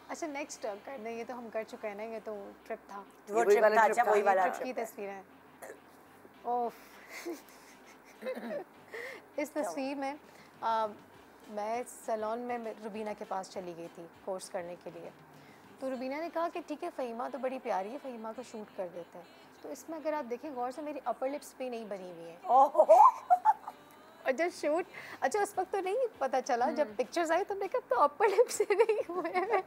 अच्छा नेक्स्ट करने, ये तो हम कर चुके हैं ना, ये तो ट्रिप था, वो ट्रिप था। अच्छा, वही वाला ट्रिप की तस्वीरें। ओफ इस तस्वीर में मैं सैलून में रुबीना के पास चली गई थी कोर्स करने के लिए। तो रुबीना ने कहा कि ठीक है फ़हीमा तो बड़ी प्यारी है, फ़हीमा को शूट कर देते हैं। तो इसमें अगर आप देखें गौर से, मेरी अपर लिप्स भी नहीं बनी हुई है। और जब शूट, अच्छा उस वक्त तो नहीं पता चला, जब पिक्चर्स आई तो देखा तो अपर लिप्स से नहीं हुए हैं।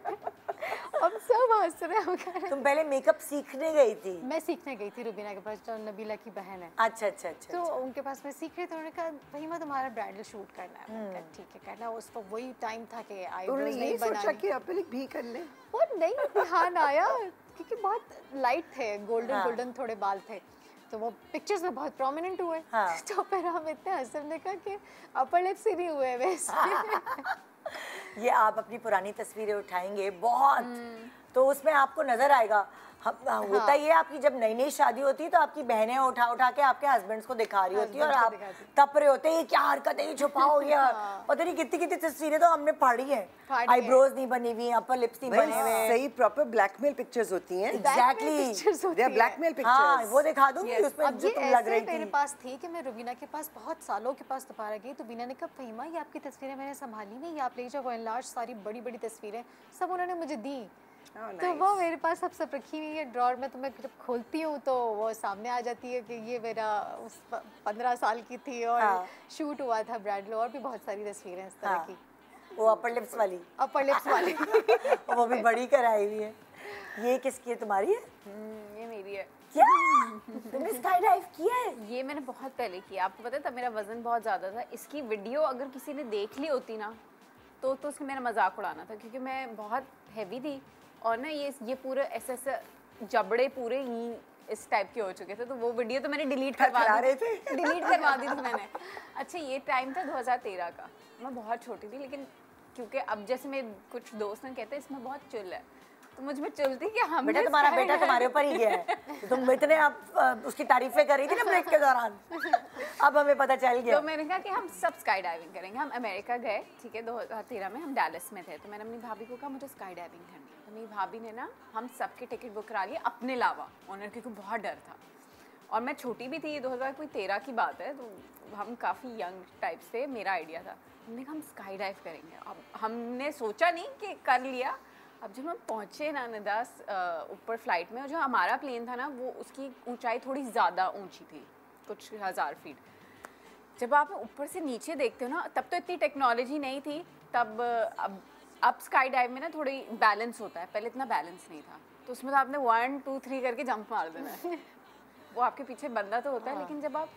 हम सब हंस रहे हैं। तुम पहले मेकअप सीखने गई थी? मैं सीखने गई थी रुबीना के पास, जो नबीला की बहन है। अच्छा अच्छा अच्छा। तो उनके पास मैं सीख रही थी, उन्होंने कहा फ़हीमा तुम्हारा ब्राइडल शूट करना है। मैंने कहा ठीक है करना। उस पर वही टाइम था कि आईब्रोज नहीं सोचा कि अपने भी कर ले, और नहीं ध्यान आया क्योंकि बहुत लाइट थे, गोल्डन थोड़े बाल थे, तो वो पिक्चर्स में बहुत प्रोमिनेंट हुए। तो फिर हम इतने हंसे, हमने कहा कि अपर लिप्स ही नहीं हुए वैसे। ये आप अपनी पुरानी तस्वीरें उठाएंगे बहुत, तो उसमें आपको नजर आएगा। होता ये आपकी जब नई नई शादी होती है तो आपकी बहनें उठा उठा के आपके हस्बैंड्स को दिखा रही होती है और आप तप रहे होते हैं, ये क्या हरकत है, ये छुपाओ, ये पता नहीं कितनी कितनी तस्वीरें तो हमने फाड़ी है। आईब्रोज नहीं बनी हुई, अपर लिप्स नहीं बने हुए, सही प्रॉपर ब्लैकमेल पिक्चर्स होती हैं। एग्जैक्टली, दे आर ब्लैकमेल हाँ पिक्चर्स। वो दिखा दूंगी उसमें जो तुम लग रही थी। मेरे पास थी कि मैं रुबीना के पास बहुत सालों के पास दोबारा गई, तो बीना ने कहा फ़हीमा ये आपकी तस्वीरें मैंने संभाली नहीं, ये आप ले जाओ। वो एनलार्ज सारी बड़ी बड़ी तस्वीरें सब उन्होंने मुझे दी। तो वो मेरे पास सब रखी हुई है ड्रॉर में। तो मैं जब खोलती हूँ तो वो सामने आ जाती है कि ये मेरा उस 15 साल की थी और शूट हुआ था ब्राइडल, और भी बहुत सारी तस्वीरें इस तरह की। वो अपर लिप्स वाली, अपर लिप्स वाली। वो भी बड़ी कराई हुई है। ये किसकी है, तुम्हारी है? ये मेरी है। क्या तुमने स्काई डाइव किया है? ये मैंने बहुत पहले किया, आपको पता है तब मेरा वजन बहुत ज़्यादा था। इसकी वीडियो अगर किसी ने देख ली होती ना तो उसने मेरा मजाक उड़ाना था, क्योंकि मैं बहुत हैवी थी और ना ये पूरे ऐसे जबड़े पूरे ही इस टाइप के हो चुके थे। तो वो वीडियो तो मैंने डिलीट करवा दी थी मैंने। अच्छा, ये टाइम था 2013 का, मैं बहुत छोटी थी। लेकिन क्योंकि अब जैसे मेरे कुछ दोस्त हैं कहते हैं इसमें बहुत चिल है, तो मुझ में चलती कि हम बेटा तुम्हारा बेटा तुम्हारे ऊपर ही गया है। तो तुम इतने आप उसकी तारीफें कर रही थी ना ब्रेक के दौरान, अब हमें पता चल गया। तो मैंने कहा कि हम सब स्काई डाइविंग करेंगे। हम अमेरिका गए, ठीक है, 2013 में हम डैलस में थे। तो मैंने अपनी भाभी को कहा मुझे स्काई डाइविंग करनी है। तो मेरी भाभी ने ना हम सबके टिकट बुक करा लिए अपने अलावा, ओनर, क्योंकि बहुत डर था और मैं छोटी भी थी। ये 2013 की बात है, तो हम काफ़ी यंग टाइप से, मेरा आइडिया था। हमने कहा हम स्काई डाइव करेंगे। अब हमने सोचा नहीं कि कर लिया। अब जब हम पहुँचे ना निदास ऊपर फ्लाइट में, और जो हमारा प्लेन था ना वो उसकी ऊंचाई थोड़ी ज़्यादा ऊंची थी, कुछ 1000 फीट। जब आप ऊपर से नीचे देखते हो ना, तब तो इतनी टेक्नोलॉजी नहीं थी तब। अब स्काई डाइव में ना थोड़ी बैलेंस होता है, पहले इतना बैलेंस नहीं था। तो उसमें तो आपने 1 2 3 करके जंप मार देना है। वो आपके पीछे बंदा तो होता है, लेकिन जब आप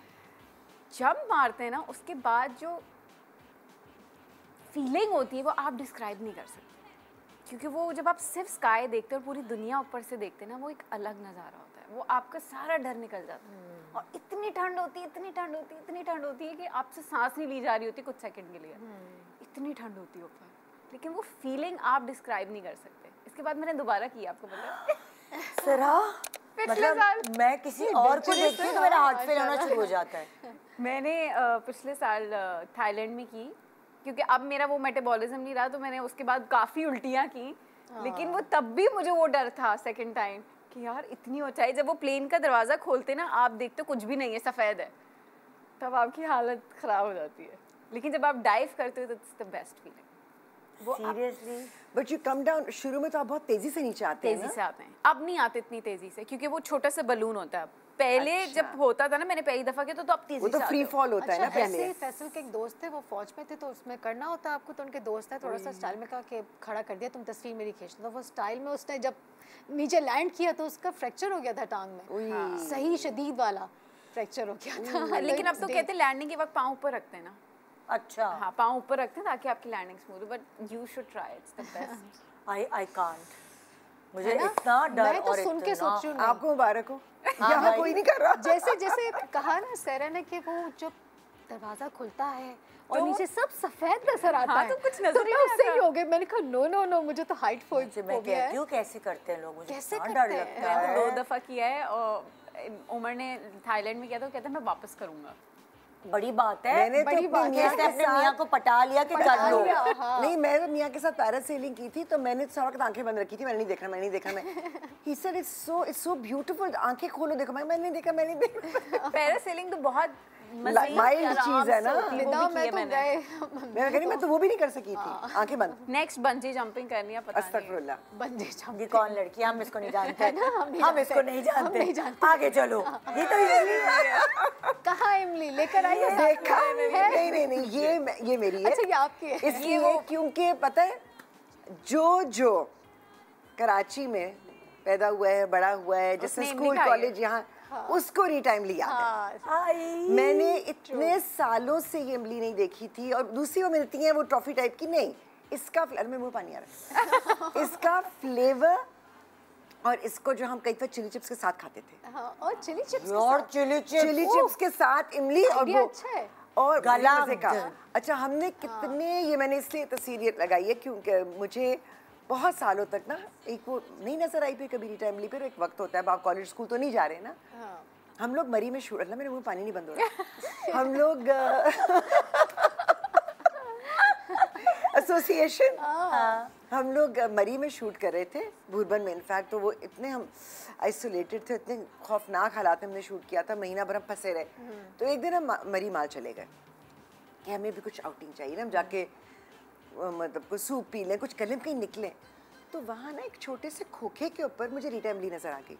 जंप मारते हैं ना उसके बाद जो फीलिंग होती है वो आप डिस्क्राइब नहीं कर सकते। क्योंकि वो जब आप सिर्फ स्काई देखते हो और पूरी दुनिया ऊपर से देखते हैं ना, वो एक अलग नज़ारा होता है। वो आपका सारा डर निकल जाता है। और इतनी ठंड होती है, इतनी ठंड होती है, इतनी ठंड होती है कि आपसे सांस नहीं ली जा रही होती कुछ सेकंड के लिए। इतनी ठंड होती है ऊपर, लेकिन वो फीलिंग आप डिस्क्राइब नहीं कर सकते। इसके बाद मैंने दोबारा किया, आपको पता है। सरा मतलब मैं किसी और को देखती हूँ तो मेरा हार्ट फेल होना शुरू हो जाता है। मैंने पिछले साल थाईलैंड में की, क्योंकि अब मेरा वो मेटाबॉलिज्म नहीं रहा, तो मैंने उसके बाद काफ़ी उल्टियाँ की। लेकिन वो तब भी मुझे वो डर था सेकंड टाइम कि यार इतनी ऊंचाई, जब वो प्लेन का दरवाज़ा खोलते ना आप देखते कुछ भी नहीं है, सफ़ेद है, तब आपकी हालत ख़राब हो जाती है। लेकिन जब आप डाइव करते हो तो it's the best feeling. Seriously but you come down, शुरू में तो आप बहुत तेजी से नीचे आते हैं। तेजी से आते हैं, अब नहीं आते इतनी तेजी से, क्योंकि वो छोटा सा बलून होता है। पहले जब होता था ना, मैंने पहली दफा किया तो अब तेजी वो तो से फ्री फॉल होता है ना पहले। जैसे फैसल के एक दोस्त थे, वो फौज में थे, तो उसमें करना होता है आपको। तो उनके दोस्त है, थोड़ा सा स्टाइल में कहा कि खड़ा कर दिया, तुम तस्वीर मेरी खींचना। तो वो स्टाइल में उसने जब नीचे लैंड किया तो उसका फ्रैक्चर हो गया था टांग में, सही शदीद वाला फ्रैक्चर हो गया था। लेकिन अब तो कहते हैं लैंडिंग के वक्त पाँव ऊपर रखते हैं ना। अच्छा हाँ, पाँव ऊपर रखते हैं ताकि आपकी लैंडिंग स्मूथ हो। But you should try, it's the best. I can't, मुझे इतना डर। मैं तो सुन के सोच रही हूँ, आपको मुबारक हो, यहाँ कोई नहीं कर रहा। जैसे जैसे कहा ना सैरा ने कि वो जब दरवाजा खुलता है और नीचे सब सफेद नजर आता है, तो कुछ नजर तो उससे ही हो गए। मैंने कहा नो नो नो, मुझे तो हाइट फोबिया मैं कहती हूँ कैसे करते हैं लोग, मुझे कैसे इतना करते डर हैं? लगता मैंने है। तो 2 दफा किया है और उमर ने थाईलैंड में किया तो कहता है मैं वापस करूंगा। बड़ी बात है, मैंने तो बड़ी अपने बात मियाँ है, के अपने साथ मियाँ को पटा लिया कि कर लो। नहीं, मैं मियाँ के साथ पैरासेलिंग की थी, तो मैंने सारा वक्त आंखें बंद रखी थी। मैंने नहीं देखा, मैंने नहीं देखा। मैं he said it's so beautiful, आंखें खोलो देखो। मैंने नहीं देखा, मैंने नहीं देखा। पैरासेलिंग तो बहुत माइल्ड चीज है ना। मैं तो गए, मैं कह रही, मैं तो वो भी नहीं कर सकी थी, आंखें बंद। नेक्स्ट बंजी जंपिंग करनी है, पता नहीं। अस्तगफुरुल्लाह। बंजे जंप। ये कौन लड़की, हम इसको नहीं जानते, हम इसको नहीं जानते। आगे चलो, ये तो कहाँ इमली लेकर आई है? देखा नहीं, ये मेरी है। अच्छा, ये आपकी है। इसलिए क्योंकि पता है, जो कराची में पैदा हुआ है, बड़ा हुआ है, जिसने स्कूल कॉलेज यहाँ, उसको री टाइम लिया है। मैंने इतने सालों से ये इमली नहीं देखी थी। और दूसरी वो मिलती है वो ट्रॉफी टाइप की, नहीं, इसका फ्लेवर, में मुंह पानी आ रहा है। इसका फ्लेवर, और इसको जो हम कई बार चिली चिप्स के साथ खाते थे। हाँ, और चिली चिप्स और चिली चिप्स के साथ इमली, और वो अच्छा है। और गला मजे का। अच्छा, हमने कितने, ये मैंने इसलिए तस्वीर लगाई है क्योंकि मुझे बहुत सालों तक ना एक वो नहीं नजर आई थी कभी री टाइम ली। फिर एक वक्त होता है, आप कॉलेज स्कूल तो नहीं जा रहे ना। हम लोग मरी में शूट, अल्लाह मेरे मुंह पानी नहीं बंद हो रहा। हम लोग एसोसिएशन, हम लोग मरी में शूट कर रहे थे, बुरबन में इनफैक्ट। तो वो इतने हम आइसोलेटेड थे, इतने खौफनाक हालात में हमने शूट किया था, महीना भर हम फंसे रहे। तो एक दिन हम मरी माल चले गए कि हमें भी कुछ आउटिंग चाहिए ना, हम जाके मतलब कुछ सूप पी लें, कुछ कर लें, कहीं निकलें। तो वहाँ ना एक छोटे से खोखे के ऊपर मुझे री टाइम ली नजर आ गई।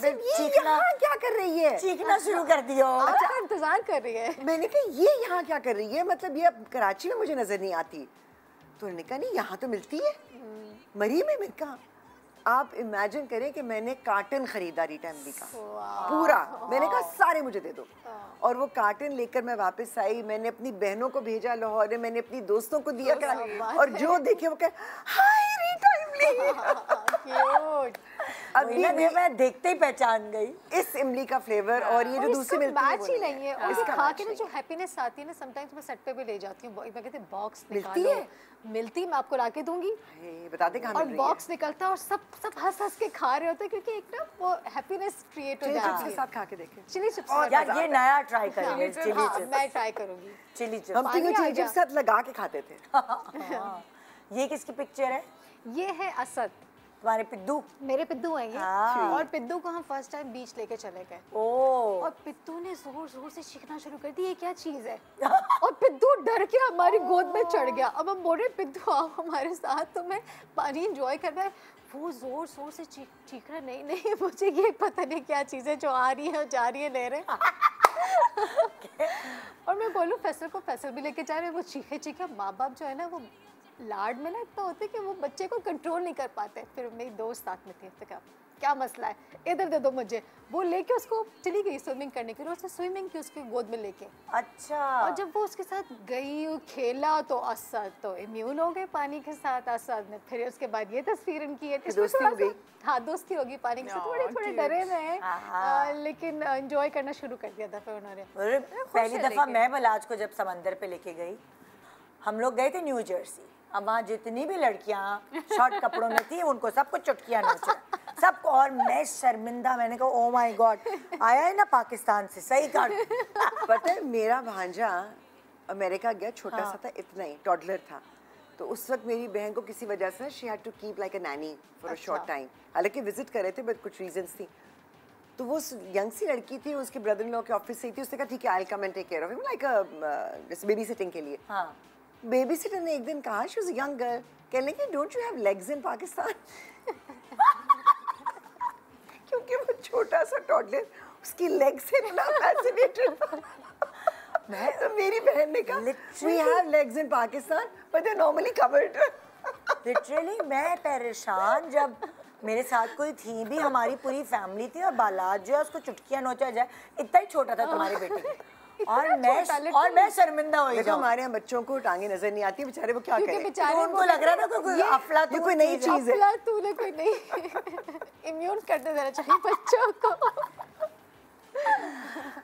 ये यहाँ क्या कर रही है? चीखना शुरू कर दिया। अच्छा, इंतजार कर रही है। मैंने कहा ये यहाँ क्या कर रही है, मतलब ये अब कराची में मुझे नजर नहीं आती। तो उन्होंने कहा नहीं यहाँ तो मिलती है। मरी में मैंने कहा आप इमेजिन करें कि मैंने कार्टन खरीदा रीटा इमली का पूरा, मैंने कहा सारे मुझे दे दो, और वो कार्टन लेकर मैं वापस आई। मैंने अपनी बहनों को भेजा लाहौर में, मैंने अपनी दोस्तों को दिया करा, और जो देखे वो कहे हाय रीटा इमली। अभी मैं देखते ही पहचान गई इस इमली का फ्लेवर और ये जो दूसरी मिलती है मैच ही नहीं है। और इसका खा के ना जो हैप्पीनेस आती है ना, समटाइम्स मैं सेट पे भी ले जाती हूँ, मैं कहती हूँ बॉक्स मिलती निकालो। है? मिलती, मैं आपको लाके दूंगी। बता दे कहाँ और मिल रही बॉक्स निकलता है और सब हंस हंस के खा रहे होते हैं, क्योंकि एक ना वो हैप्पीनेस क्रिएट हो है। जाती के है। साथ खा के देखें। चिली चिप्स यार ये नया ट्राई करेंगे चिली हाँ, चिप्स। मैं ट्राई करूंगी। चिली चिप्स हम तीनों चिली चिप्स साथ लगा के खाते थे। ये किसकी पिक्चर है? ये है असद, तुम्हारे पिद्दू? मेरे पिद्दू हैं ये। हाँ। और पिद्दू को हम फर्स्ट टाइम बीच लेके चले गए, ओ और पिद्दू ने जोर जोर से चीखना शुरू कर दी, ये क्या चीज है? और पिद्दू डर के हमारी गोद में चढ़ गया। अब हम बोल रहे पिद्दू आओ हमारे साथ, तुम्हें पानी एंजॉय करना है। वो जोर जोर से चीख रहा, नहीं नहीं मुझे ये पता नहीं क्या चीज है जो आ रही है जा रही है ले रहे। और मैं बोलूँ फैसल को, फैसल भी लेके जा रहे हैं, वो चीखे चीखे। माँ बाप जो है ना वो लाड में ना इतना होते कि वो बच्चे को कंट्रोल नहीं कर पाते। फिर मेरी दोस्त साथ में थी, उसने कहा क्या मसला है, इधर दे दो मुझे। वो लेके उसको चली गई स्विमिंग करने के लिए, उसने स्विमिंग की उसके गोद में लेके। अच्छा। और जब वो उसके साथ गई खेला तो असद तो इम्यून हो गए पानी के साथ। असद ने फिर उसके बाद ये तस्वीर इनकी है, दोस्ती हो गई। हाँ दोस्ती होगी पानी के साथ। थोड़े थोड़े डरे में लेकिन एंजॉय करना शुरू कर दिया था फिर उन्होंने। अरे पहली दफा मैं मलाज को जब समंदर पे लेके गई, हम लोग गए थे न्यू जर्सी। अब वहाँ जितनी भी लड़कियाँ शॉर्ट कपड़ों में थी उनको सबको चुटकियाँ नोचा सबको, और मैं शर्मिंदा, मैंने कहा ओ माय गॉड, आया है ना पाकिस्तान से, सही कर। पता है मेरा भांजा अमेरिका गया, छोटा सा था, इतना ही टॉडलर था। तो उस वक्त मेरी बहन को किसी वजह से she had to keep like a nanny for a short time. हालांकि विजिट कर रहे थे बट कुछ रीजंस थी। तो वो यंग सी लड़की थी, उसके ब्रदर इन लॉ के ऑफिस से थी। उसने कहा ठीक है I will come and take care of him, like जैसे बेबी सिटिंग के लिए। हाँ। बेबी सिटर ने एक दिन कहा, she was a young girl, कहने लगी don't you have legs in Pakistan? क्योंकि वो छोटा सा टॉडलर उसकी लेग से इतना फैसिनेटेड था। मैं तो मेरी बहन ने कहा we have legs in Pakistan but they normally covered. Literally मैं परेशान, जब मेरे साथ कोई थी भी, हमारी पूरी फैमिली थी, और बालात जो है उसको चुटकियाँ नोचा जाए, इतना ही छोटा था तुम्हारे बेटे के। और मैं शर्मिंदा हो गई। हमारे यहाँ बच्चों को टांगे नजर नहीं आती, बेचारे वो क्या करें? तो उनको लग रहा था कोई अफला ये कोई नई चीज है। तूने कोई नहीं इम्यून करते देना चाहिए बच्चों को।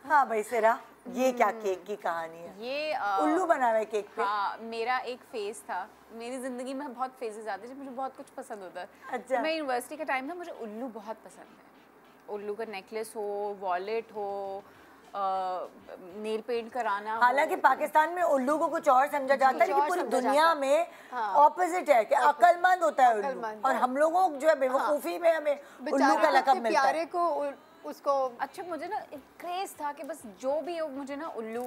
हाँ भाई सिरा, ये क्या केक की कहानी है? ये उल्लू बना हुआ है केक पे। हाँ, मेरा एक फेज था। मेरी ज़िंदगी में बहुत फेजेस आते हैं जब मुझे बहुत कुछ पसंद होता है। अच्छा। मैं यूनिवर्सिटी का टाइम था, मुझे उल्लू बहुत पसंद है। उल्लू का नेकलेस हो, वॉलेट हो, नेल पेंट कराना। हालांकि पाकिस्तान में उल्लू को कुछ और समझा जाता है, लेकिन पूरी दुनिया में ऑपोजिट है कि अक्लमंद होता है उल्लू, और हम लोगों जो है बेवकूफ़ी में हमें उल्लू का लक़ब मिलता है। प्यारे को उसको अच्छा, मुझे ना एक क्रेज था कि बस जो भी हो मुझे ना उल्लू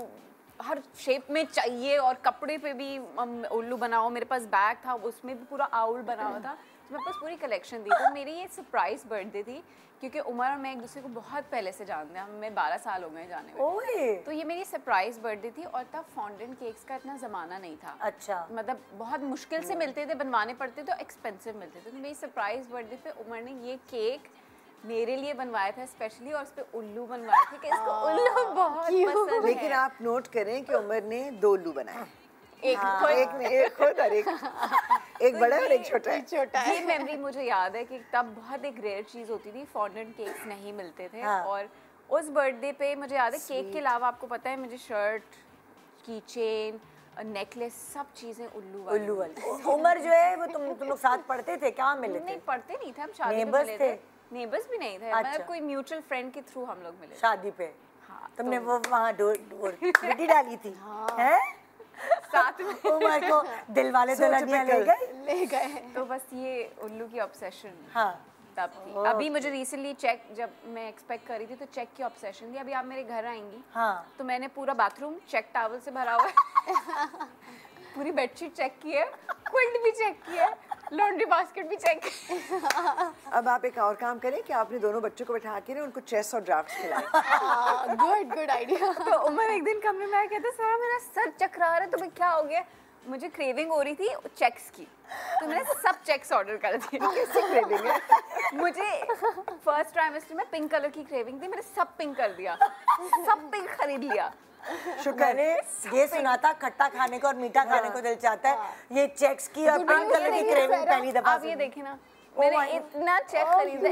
हर शेप में चाहिए, और कपड़े पे भी उल्लू बनाओ। मेरे पास बैग था उसमें भी पूरा आउल बना हुआ था, तो मेरे पास पूरी कलेक्शन थी। तो मेरी ये सरप्राइज बर्थडे थी, क्योंकि उमर और मैं एक दूसरे को बहुत पहले से जानते हैं, हमें 12 साल हो गए जाने में। ओए। तो ये मेरी सरप्राइज बर्थडे थी, और तब फॉन्डेंट केक्स का इतना ज़माना नहीं था। अच्छा। मतलब बहुत मुश्किल से मिलते थे, बनवाने पड़ते थे, एक्सपेंसिव मिलते थे। तो मेरी सरप्राइज बर्थडे पे उमर ने ये केक मेरे लिए बनवाया था स्पेशली, और उस पे उल्लू बनवाए थे कि इसको उल्लू बहुत पसंद है। लेकिन आप नोट करें कि उमर ने 2 उल्लू बनाए, एक एक खुद और एक बड़ा और एक छोटा है। ये मेमोरी मुझे याद है कि तब बहुत एक रेयर चीज़ होती थी, फॉन्डेंट केक्स नहीं मिलते थे। और उस बर्थडे पे मुझे याद है केक के अलावा आपको पता है मुझे शर्ट, की चेन, नेकलेस, सब चीज़ें उल्लू वाली। उमर जो है वो तुम लोग साथ पढ़ते थे, कहाँ मिले थे? नहीं, पढ़ते नहीं थे हम, शादी पे नेबर्स मिले थे? नेबर्स भी नहीं थे, मतलब कोई म्यूचुअल फ्रेंड के थ्रू हम लोग मिले शादी पे। हाँ, तुमने वो वहाँ मिट्टी डाली थी हैं? साथ में उमर को दिल वाले दुल्हनिया ले गए। तो बस ये उल्लू की ऑब्सेशन हाँ तब थी। अभी मुझे रिसेंटली चेक, जब मैं एक्सपेक्ट कर रही थी तो चेक की ऑब्सेशन थी। अभी आप मेरे घर आएंगी हाँ, तो मैंने पूरा बाथरूम चेक टॉवल से भरा हुआ है। पूरी बेडशीट चेक की है, क्विल्ट भी चेक किया है, लॉन्ड्री बास्केट भी चेक किया। अब आप एक और काम करें कि आपने दोनों बच्चों को बैठा के ना उनको चेस और ड्राफ्ट खिलाएं। Good idea. तो उमर एक दिन कमरे में आया, कहते सारा मेरा सर चकरा रहा है, तुम्हें क्या हो गया? मुझे क्रेविंग हो रही थी चेक्स की, तो मैंने सब चेक्स ऑर्डर कर दिए। कैसी क्रेविंग है? मुझे फर्स्ट ट्राइमेस्टर में पिंक कलर की क्रेविंग थी, मैंने सब पिंक कर दिया, सब पिंक खरीद लिया। मैंने ये सुना था खट्टा खाने को और मीठा खाने को दिल चाहता है, ये चेक्स की और पिंक कलर की क्रेविंग पहली दफा। आप ये देखें ना, मैंने इतना चेक खरीदा,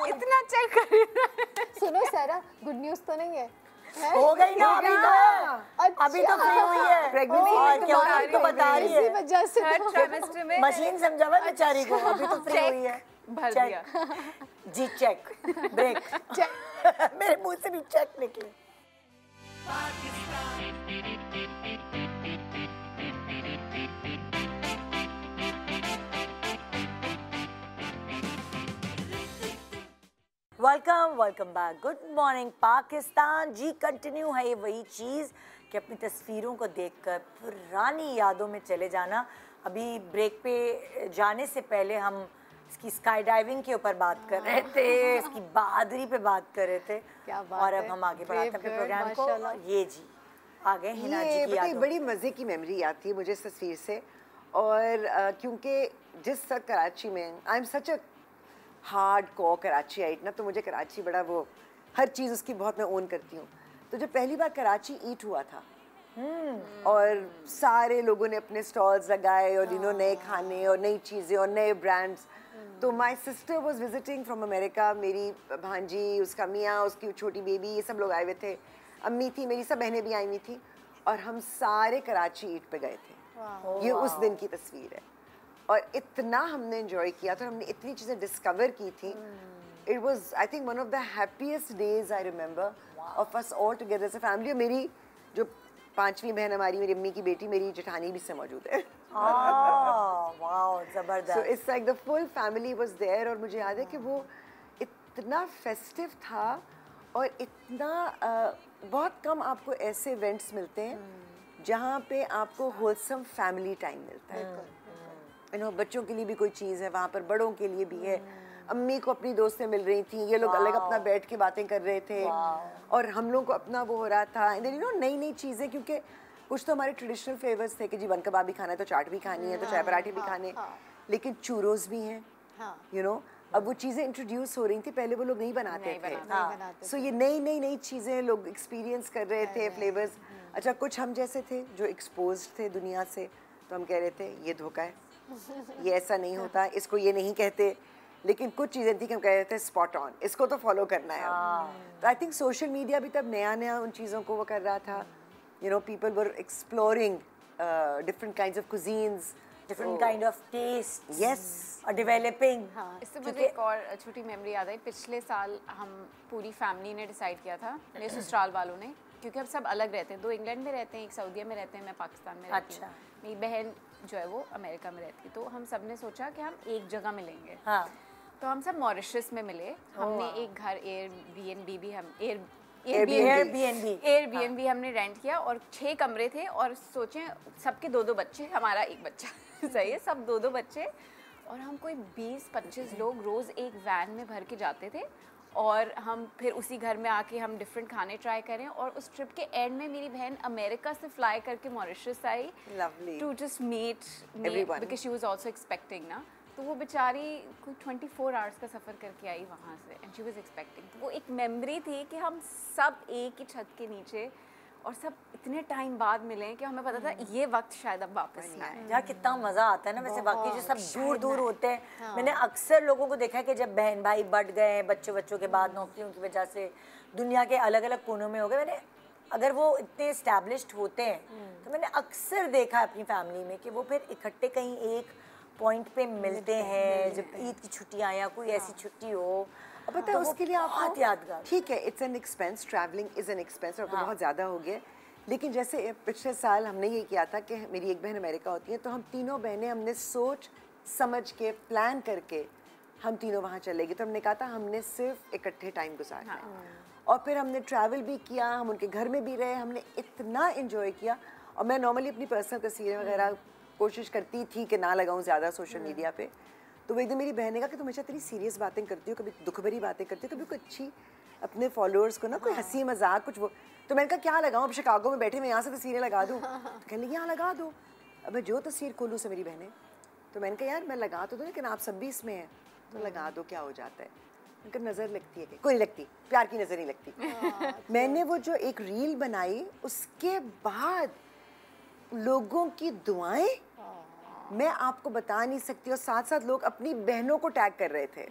इतना चेक खरीदा। सुनो सारा, गुड न्यूज़ तो नहीं है? हो गई ना अभी तो, अभी तो फ्री हुई है, प्रेगनेंसी क्यों नहीं तो बता रही इसी है, वजह से थर्ड ट्राइमेस्टर में मशीन समझावा बेचारी को, अभी तो फ्री हुई है। भर दिया। जी चेक ब्रेक मेरे मुंह से भी चेक निकले। Welcome back, good morning Pakistan. जी कंटिन्यू है ये वही चीज़ कि अपनी तस्वीरों को देखकर पुरानी यादों में चले जाना। अभी ब्रेक पे जाने से पहले हम इसकी स्काई डाइविंग के ऊपर बात कर रहे थे, इसकी बहादुरी पे बात कर रहे थे, क्या बात और अब है। हम आगे बढ़ाते हैं अपने Brave प्रोग्राम girl, को। माशाल्लाह। ये जी आ गए हिना जी ये की पता है, यादों। बड़ी मज़े की मेमोरी आती है मुझे इस तस्वीर से। और क्योंकि जिस तक कराची में I am such a hardcore Karachiite ना, तो मुझे कराची बड़ा वो हर चीज़ उसकी बहुत मैं ओन करती हूँ। तो जब पहली बार कराची ईट हुआ था और सारे लोगों ने अपने स्टॉल्स लगाए और नए खाने और नई चीज़ें और नए ब्रांड्स, तो my sister was visiting from America, मेरी भांजी, उसका मियाँ, उसकी छोटी बेबी, ये सब लोग आए हुए थे, अम्मी थी, मेरी सब बहनें भी आई हुई थी, और हम सारे कराची ईट पे गए थे। ये उस दिन की तस्वीर है, और इतना हमने एंजॉय किया था, हमने इतनी चीज़ें डिस्कवर की थी। It was I think one of the happiest days I remember of us all together as a family. और मेरी जो पांचवी बहन हमारी, मेरी अम्मी की बेटी, मेरी जेठानी भी से मौजूद है। वाओ जबरदस्त। So it's like the full family was there. और मुझे याद है कि वो इतना फेस्टिव था, और इतना बहुत कम आपको ऐसे इवेंट्स मिलते हैं जहाँ पे आपको होलसम फैमिली टाइम मिलता है। बच्चों के लिए भी कोई चीज़ है वहाँ पर, बड़ों के लिए भी है। अम्मी को अपनी दोस्तें मिल रही थी, ये लोग अलग अपना बैठ के बातें कर रहे थे, और हम लोग को अपना वो हो रहा था। नई नई चीज़ें, क्योंकि कुछ तो हमारे ट्रेडिशनल फ्लेवर्स थे कि जी बन कबाब भी खाना है तो चाट भी खानी है, तो चाय पराठे भी खाने, लेकिन चूरोस भी हैं, अब वो चीज़ें इंट्रोड्यूस हो रही थी, पहले वो लोग नहीं बनाते थे। सो ये नई चीज़ें लोग एक्सपीरियंस कर रहे थे, फ्लेवर्स। अच्छा, कुछ हम जैसे थे जो एक्सपोज थे दुनिया से, तो हम कह रहे थे ये धोखा है, ये ऐसा नहीं होता, इसको ये नहीं कहते। लेकिन कुछ चीज़ें थी कि हम कह रहे थे स्पॉट ऑन, इसको तो फॉलो करना है। तो आई थिंक सोशल मीडिया भी तब नया उन चीज़ों को वो कर रहा था। People were exploring different kinds of cuisines, different kind of taste, yes, और डेवलपिंग। इससे मुझे एक और छोटी मेमोरी याद आई। पिछले साल हम पूरी फैमिली ने डिसाइड किया था, मेरे ससुराल वालों ने, क्योंकि हम सब अलग रहते हैं, 2 इंग्लैंड में रहते हैं, एक सऊदीया में रहते हैं, मैं पाकिस्तान में रहती हूँ, मेरी बहन जो है वो अमेरिका में रहती है। तो हम सब ने सोचा कि हम एक जगह मिलेंगे। तो हम सब मॉरिशस में मिले। हमने एक घर एयरबीएनबी हमने रेंट किया, और 6 कमरे थे, और सोचें सबके 2-2 बच्चे, हमारा एक बच्चा सही है, सब 2-2 बच्चे, और हम कोई 20-25 लोग रोज़ एक वैन में भर के जाते थे, और हम फिर उसी घर में आके हम डिफरेंट खाने ट्राई करें। और उस ट्रिप के एंड में मेरी बहन अमेरिका से फ्लाई करके मॉरिशस आई to just meet me, because she was also expecting ना। तो वो बेचारी कोई 24 आवर्स का सफ़र करके आई वहाँ से, एंड शी वाज एक्सपेक्टिंग। तो वो एक मेमोरी थी कि हम सब एक ही छत के नीचे, और सब इतने टाइम बाद मिले कि हमें पता था ये वक्त शायद अब वापस ना आए। यार कितना मज़ा आता है ना। वैसे बाकी जो सब दूर दूर होते हैं, मैंने अक्सर लोगों को देखा है कि जब बहन भाई बढ़ गए, बच्चों के बाद नौकरियों की वजह से दुनिया के अलग अलग कोनों में हो गए, मैंने अगर वो इतने इस्टेब्लिश्ड होते हैं तो मैंने अक्सर देखा अपनी फैमिली में कि वो फिर इकट्ठे कहीं एक पॉइंट पे मिलते हैं, जब ईद की छुट्टियाँ या कोई ऐसी छुट्टी हो। पता है उसके लिए आपको बहुत यादगार, ठीक है, it's an expense, travelling is an expense, और तो बहुत ज़्यादा हो गया। लेकिन जैसे पिछले साल हमने ये किया था कि मेरी एक बहन अमेरिका होती है, तो हम तीनों बहनें हमने सोच समझ के प्लान करके हम तीनों वहाँ चले गए। तो हमने कहा था हमने सिर्फ इकट्ठे टाइम गुजारना है, और फिर हमने ट्रैवल भी किया, हम उनके घर में भी रहे, हमने इतना इन्जॉय किया। और मैं नॉर्मली अपनी पर्सनल तस्वीरें वगैरह कोशिश करती थी कि ना लगाऊं ज़्यादा सोशल मीडिया पे। तो वो एकदम मेरी बहन ने कहा कि तुम हमेशा इतनी सीरियस बातें करती हो, कभी दुख भरी बातें करती हो, कभी कोई अच्छी अपने फॉलोअर्स को ना कोई हंसी मजाक कुछ वो। तो मैंने कहा क्या लगाऊं, अब शिकागो में बैठे मैं यहाँ से तस्वीरें लगा दूँ। तो कहने लगी यहाँ लगा दो। अब मैं जो तस्वीर खोलूँ से मेरी बहनें, तो मैंने कहा यार मैं लगा तो दूँ, लेकिन आप सब भी इसमें हैं तो लगा दो, क्या हो जाता है। उनका नज़र लगती है कि कोई नहीं लगती, प्यार की नज़र नहीं लगती। मैंने वो जो एक रील बनाई, उसके बाद लोगों की दुआएं मैं आपको बता नहीं सकती, और साथ साथ लोग अपनी बहनों को टैग कर रहे थे,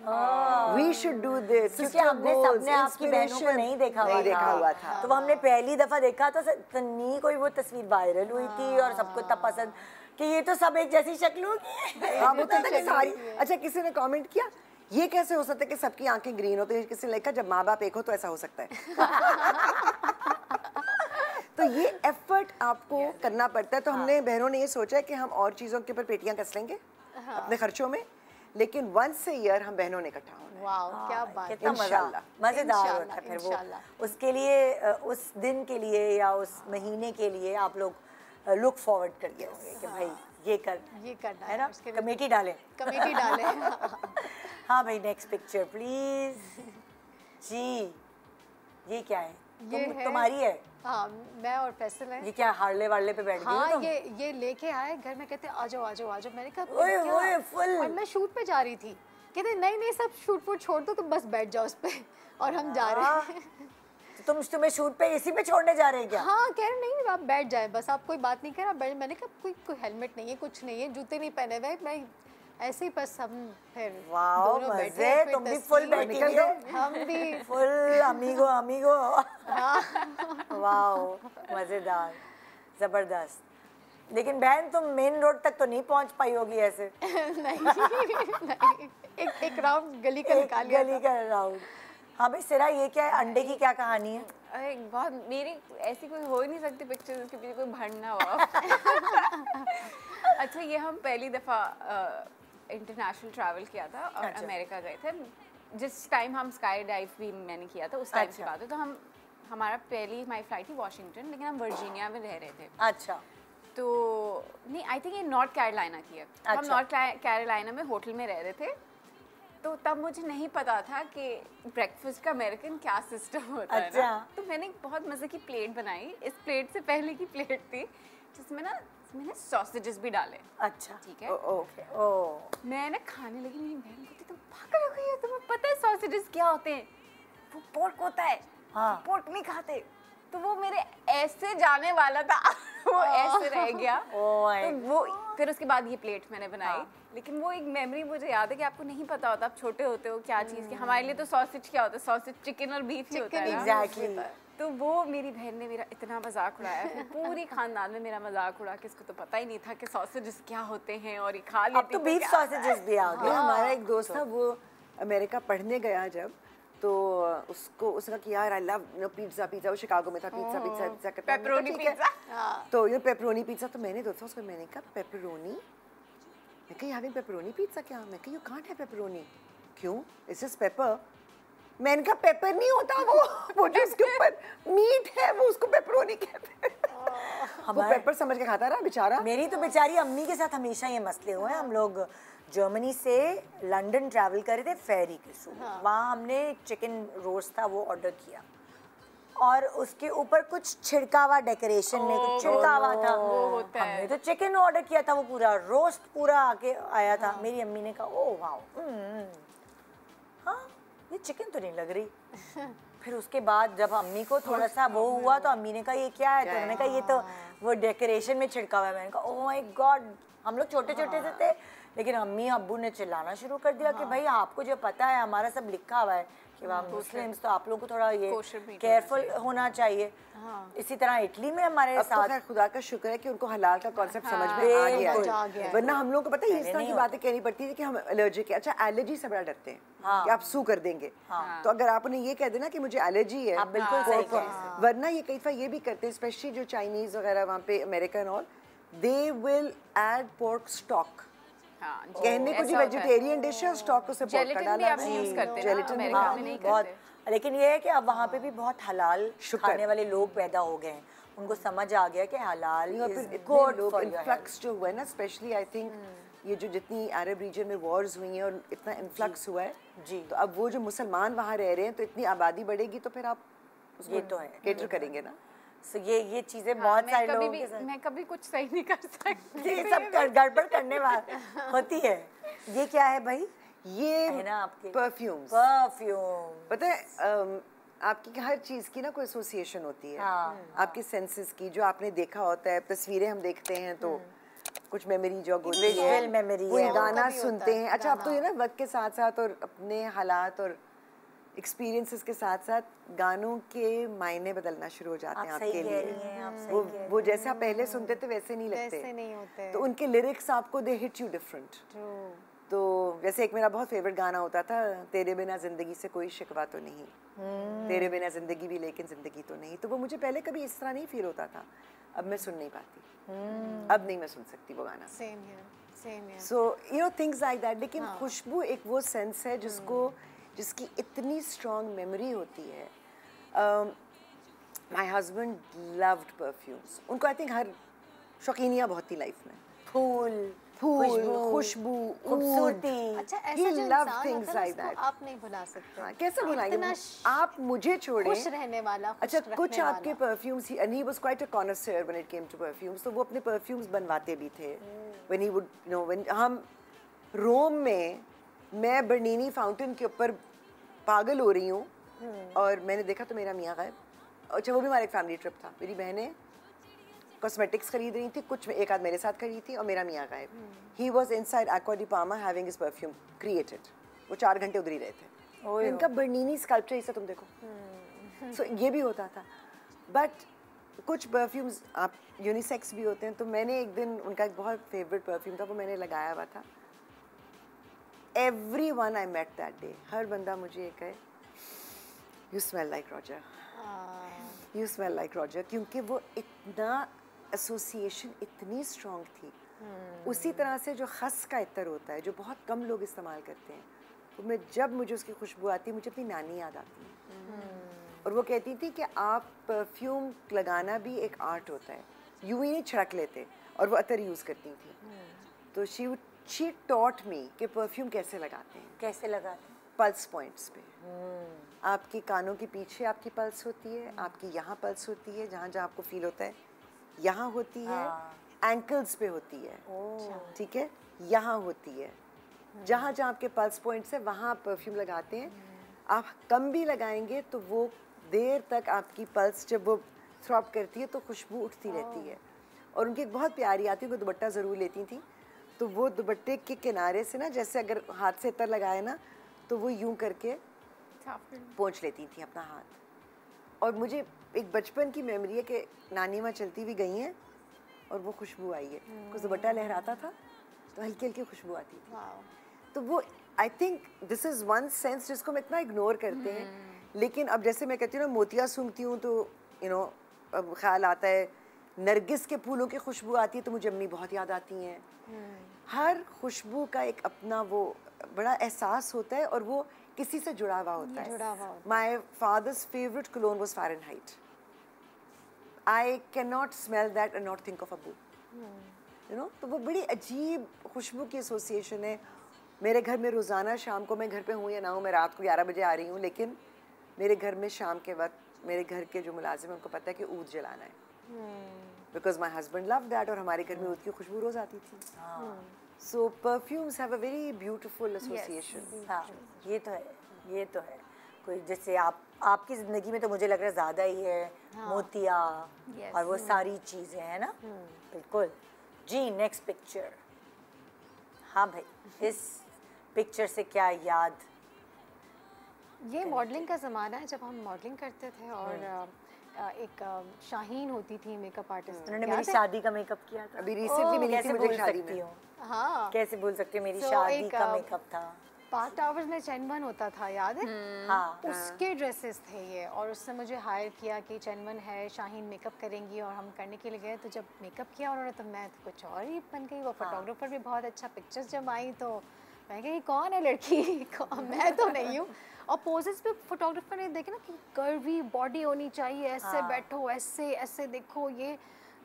वी शुड डू दिस, क्योंकि हमने सबने आपकी बहनों को नहीं देखा हुआ था। तो वो हमने पहली दफा देखा तो तन्नी कोई वो तस्वीर वायरल हुई थी और सबको इतना पसंद कि ये तो सब एक जैसी शक्ल होगी। हाँ, वो तो था कि सारी। अच्छा, किसी ने कमेंट किया ये कैसे हो सकता है कि सबकी आंखें ग्रीन हो, तो किसी ने लिखा जब माँ बाप एक हो तो ऐसा हो सकता है। तो ये एफर्ट आपको करना पड़ता है। तो हमने बहनों ने ये सोचा है कि हम और चीज़ों के ऊपर पेटियां कस लेंगे अपने खर्चों में, लेकिन वंस ए ईयर हम बहनों ने इकट्ठा होना है। वाह, क्या बात है। कितना मज़ेदार होता है फिर वो। उसके लिए, उस दिन के लिए या उस महीने के लिए आप लोग लुक फॉरवर्ड करते होंगे कि भाई ये करना है ना, कमेटी डालें। हाँ भाई, नेक्स्ट पिक्चर प्लीज जी। ये क्या है? तुम्हारी है? हाँ, मैं और फैसल हैं। ये क्या हार्ले वार्ले पे बैठ गई हो तुम? ये लेके आए घर में, कहते आ जाओ आ जाओ आ जाओ। मैंने कहा ओए ओए फुल। और मैं शूट पे जा रही थी, कहते नहीं सब शूट वूट छोड़ दो, तुम बस बैठ जाओ उस पे। और हम जा रहे हैं। तो तुम्हें शूट पे इसी पे छोड़ने जा रहे हैं क्या? हाँ, कह रहे नहीं आप बैठ जाए बस, आप कोई बात नहीं कर। मैंने कहा कोई हेलमेट नहीं है, कुछ नहीं है, जूते नहीं पहने हुए, मैं ऐसे ही बस हम फिर दोनों बैठे। तुम भी फुल बैठी हो, हम भी फुल अमीगो। वाओ, मजेदार, जबरदस्त। लेकिन बहन तुम मेन रोड तक तो नहीं पहुंच पाई होगी ऐसे। नहीं, एक राउंड गली का निकाल लिया, गली का राउंड। हाँ भाई सिरा, ये क्या है? अंडे की क्या कहानी है? अरे बहुत, मेरी ऐसी कोई हो ही नहीं सकती पिक्चर जिसके पीछे कोई भरना हो। अच्छा, ये हम पहली दफ़ा इंटरनेशनल ट्रैवल किया था और अमेरिका गए थे। जिस टाइम हम स्काई डाइव भी मैंने किया था उस टाइम की बात है। तो हमारा हमारी फ्लाइट थी वाशिंगटन, लेकिन हम वर्जीनिया में रह रहे थे। अच्छा। तो नहीं, आई थिंक ये नॉर्थ कैरोलिना की है। हम नॉर्थ कैरोलिना में होटल में रह रहे थे। तो तब मुझे नहीं पता था कि ब्रेकफास्ट का अमेरिकन क्या सिस्टम होता है ना। तो मैंने बहुत मज़े की प्लेट बनाई। इस प्लेट से पहले की प्लेट थी जिसमें ना मैंने सॉसेजेस भी डाले। अच्छा, ठीक है। ओके। मैंने खाने लगी, मेरी बहन कहती तुम पागल हो गई हो, तुम्हें पता है सॉसेजेस क्या होते हैं? वो पोर्क होता है। हाँ। पोर्क नहीं खाते। तो वो मेरे ऐसे जाने वाला था, वो ऐसे रह गया। तो वो फिर उसके बाद ये प्लेट मैंने बनाई। लेकिन वो एक मेमोरी मुझे याद है कि आपको नहीं पता होता, आप छोटे होते हो क्या चीज़ की। हमारे लिए तो सॉसेज क्या होता है? सॉसेज चिकन और बीफ ही होता है ना। एग्जैक्टली। तो वो मेरी बहन ने मेरा इतना मजाक उड़ाया, फिर पूरी खानदान में मेरा मजाक उड़ा कि इसको तो पता ही नहीं था कि सॉसेजेस क्या होते हैं और ये खा लेती। अब तो बीफ सॉसेजेस भी आ गए। हमारा एक दोस्त था, वो अमेरिका पढ़ने गया जब, तो उसने कहा कि यार आई लव पिज्ज़ा। वो शिकागो में था, पिज्ज़ा करता, पेपरोनी पिज्ज़ा। तो ये पेपरोनी पिज्ज़ा। तो मैंने दोस्तों उसको मैंने कहा पेपरोनी, मैं कहा यार पेपरोनी पिज्ज़ा क्या? मैं कहा यू कांट हैव पेपरोनी। क्यों? It's just paper. मैंने कहा पेपर नहीं होता वो जो इसके ऊपर मीट है वो उसको पेपरोनी कहते हैं। वो पेपर समझ के खाता रहा बेचारा। मेरी तो बेचारी अम्मी के साथ हमेशा ये मसले हुए हैं। हम लोग जर्मनी से लंदन ट्रैवल कर रहे थे फेरी के थ्रू। वहाँ हमने चिकन रोस्ट था वो ऑर्डर किया और उसके ऊपर कुछ छिड़कावा, डेकोरेशन में कुछ छिड़कावा था। हमने तो चिकन ऑर्डर किया था, वो पूरा रोस्ट पूरा आके आया था। मेरी अम्मी ने कहा ओ वाओ, हाँ ये चिकन तो नहीं लग रही। फिर उसके बाद जब अम्मी को थोड़ा सा वो हुआ तो अम्मी ने कहा ये क्या है? तो उन्होंने कहा ये तो वो डेकोरेशन में छिड़का हुआ है। मैंने कहा ओह माय गॉड। हम लोग छोटे छोटे से थे, लेकिन अम्मी अब्बू ने चिल्लाना शुरू कर दिया कि भाई आपको जो पता है, हमारा सब लिखा हुआ है कि वहाँ मुस्लिम्स, तो आप लोगों को थोड़ा ये केयरफुल होना चाहिए। इसी तरह इटली में हमारे साथ, तो खुदा का शुक्र है कि उनको हलाल का कॉन्सेप्ट समझ में आ गया है। वरना हम लोगों को पता है इस तरह की बातें कहनी पड़ती थी कि हम एलर्जिक है। अच्छा, एलर्जी से बड़ा डरते हैं कि आप सू कर देंगे। तो अगर आप उन्हें ये कह देना कि मुझे एलर्जी है, आप बिल्कुल सही कह रहे हैं। वरना ये कई दफा ये भी करते हैं, स्पेशली जो चाइनीज वगैरह वहाँ पे अमेरिकन और, they will add pork stock. कहने को जो वेजिटेरियन डिश है स्टॉक उसे पोर्क का डाला है। बहुत। लेकिन ये है कि अब वहाँ पे भी बहुत हलाल खाने वाले लोग पैदा हो गए हैं। उनको समझ आ गया कि हलाल इन्फ्लक्स जो हुआ है ना, स्पेशली आई थिंक ये जो जितनी अरब रीजन में वॉर्स हुई हैं और इतना इन्फ्लक्स हुआ है जी, तो अब वो जो मुसलमान वहाँ रह रहे हैं तो इतनी आबादी बढ़ेगी तो फिर आप ये तो है केटर करेंगे ना। सो ये चीजें बहुत सारे लोगों के साथ मैं कभी कुछ सही नहीं कर सकती। ये सब गड़बड़ करने वाली होती है। ये क्या है भाई? ये है ना आपके परफ्यूम्स। पता है आपकी हर चीज़ की ना कोई एसोसिएशन होती है। आपके सेंसेस की, जो आपने देखा होता है, तस्वीरें हम देखते हैं तो कुछ मेमोरी जो होती है, विजुअल मेमोरी कोई है, गाना सुनते हैं। अच्छा, अब तो ये ना वक्त के साथ साथ और अपने हालात और एक्सपीरियंसेस के साथ साथ गानों के मायने बदलना शुरू हो जाते हैं आपके लिए। वो जैसे आप पहले सुनते थे वैसे नहीं लगते, वैसे नहीं होते। तो उनके लिरिक्स आपको दे हिट यू डिफरेंट। तो जैसे एक मेरा बहुत फेवरेट गाना होता था, तेरे बिना जिंदगी से कोई शिकवा तो नहीं, तेरे बिना जिंदगी भी लेकिन जिंदगी तो नहीं। तो वो मुझे पहले कभी इस तरह नहीं फील होता था, अब मैं सुन नहीं पाती, अब नहीं मैं सुन सकती वो गाना। Same here. So you know things like that. लेकिन खुशबू एक वो सेंस है जिसकी इतनी स्ट्रॉन्ग मेमोरी होती है। My husband loved perfumes. उनको आई थिंक हर शौकीनियाँ बहुत थी लाइफ में, फूल, खुशबू, खूबसूरती। अच्छा, ऐसा जो इंसान होता है उसको आप नहीं भुला सकते। हाँ, कैसे भुलाएंगे? आप मुझे छोड़े, खुश रहने वाला, अच्छा कुछ आपके perfumes, and he was quite a connoisseur when it came to perfumes, तो वो अपने परफ्यूम्स बनवाते भी थे। when he would, you know, when हम रोम में, मैं बर्नीनी फाउंटेन के ऊपर पागल हो रही हूँ और मैंने देखा तो मेरा मियाँ गायब। अच्छा, वो भी हमारा एक फैमिली ट्रिप था। मेरी बहनें कॉस्मेटिक्स खरीद रही थी, कुछ एक आध मेरे साथ खरीदी थी और मेरा मियाँ गायब। He was inside Acqua di Parma having his perfume created. वो 4 घंटे उधर ही रहे थे। तो इनका बर्नीनी स्कल्पचर इसे तुम देखो। सो ये भी होता था। बट कुछ परफ्यूम्स आप यूनिसेक्स भी होते हैं। तो मैंने एक दिन, उनका एक बहुत फेवरेट परफ्यूम था, वो मैंने लगाया हुआ था। Everyone I met that day, हर बंदा मुझे ये कहे, you smell like Roger, you smell like Roger, क्योंकि वो इतना एसोसिएशन इतनी स्ट्रॉन्ग थी। उसी तरह से जो खस का इत्र होता है, जो बहुत कम लोग इस्तेमाल करते हैं, तो मैं जब मुझे उसकी खुशबू आती है, मुझे अपनी नानी याद आती है। और वो कहती थी कि आप परफ्यूम लगाना भी एक आर्ट होता है, यूं ही नहीं छिड़क लेते। और वो अतर यूज़ करती थी। तो she taught me कि परफ्यूम कैसे लगाते हैं। कैसे लगाते हैं? पल्स पॉइंट्स पे। आपके कानों के पीछे आपकी पल्स होती है, आपकी यहाँ पल्स होती है, जहाँ जहाँ आपको फील होता है यहाँ होती है, एंकल्स पे होती है, ठीक है, यहाँ होती है। जहाँ जहाँ आपके पल्स पॉइंट्स है वहाँ आप परफ्यूम लगाते हैं। आप कम भी लगाएंगे तो वो देर तक आपकी पल्स जब वो थ्रॉप करती है तो खुशबू उठती रहती है। और उनकी एक बहुत प्यारी आती है, वो दुपट्टा ज़रूर लेती थी, तो वो दुपट्टे के किनारे से ना, जैसे अगर हाथ से इतर लगाए ना, तो वो यूं करके पोंछ लेती थी अपना हाथ। और मुझे एक बचपन की मेमोरी है कि नानी माँ चलती हुई गई हैं और वो खुशबू आई है। कुछ दुपट्टा लहराता था तो हल्की हल्की खुशबू आती थी। तो वो I think this is one sense जिसको हम इतना इग्नोर करते हैं। लेकिन अब जैसे मैं कहती हूँ ना, मोतिया सूंघती हूँ तो यू नो अब ख्याल आता है, नरगिस के फूलों की खुशबू आती है तो मुझे अम्मी बहुत याद आती हैं। हर खुशबू का एक अपना वो बड़ा एहसास होता है और वो किसी से जुड़ा हुआ होता है। My father's favourite cologne was Fahrenheit. I cannot smell that and not think of Abu. You know, तो वो बड़ी अजीब खुशबू की एसोसिएशन है। मेरे घर में रोज़ाना शाम को, मैं घर पे हूँ या ना हूँ, मैं रात को 11 बजे आ रही हूँ, लेकिन मेरे घर में शाम के वक्त मेरे घर के जो मुलाजिम हैं उनको पता है कि ऊद जलाना है। Because my husband loved that, और हमारे घर में ऊद की खुशबू रोज़ आती थी। So perfumes have a very beautiful association. हाँ, ये तो है, ये तो है। कोई जैसे आपकी ज़िंदगी में तो मुझे लग रहा है ज़्यादा ही है, मोतिया और वो सारी चीज़ें हैं ना। बिल्कुल जी। Next picture. हाँ भाई, इस पिक्चर से क्या याद? ये मॉडलिंग का ज़माना है, जब हम मॉडलिंग करते थे और एक शाहीन होती थी मेकअप आर्टिस्ट। उन्होंने मेरी शादी का मेकअप किया था। अभी रिसेंटली मिली थी मुझे शादी में। हाँ, कैसे भूल सकती हूँ, मेरी शादी का मेकअप था। पार्क टावर्स में चैनवन होता था, याद है? हाँ, उसके ड्रेसेस थे ये, और उसने मुझे हायर किया कि चैनवन है, शाहीन मेकअप करेंगी, और हम करने के लिए गए। तो जब मेकअप किया उन्होंने तो मैं तो कुछ और ही बन गई। वो फोटोग्राफर भी बहुत अच्छा, पिक्चर्स जब आई तो मैं कही कौन है लड़की, मैं तो नहीं हूँ। और पोजेस पे फोटोग्राफर ने देखे ना कि कर्वी बॉडी होनी चाहिए, ऐसे बैठो, ऐसे ऐसे देखो ये।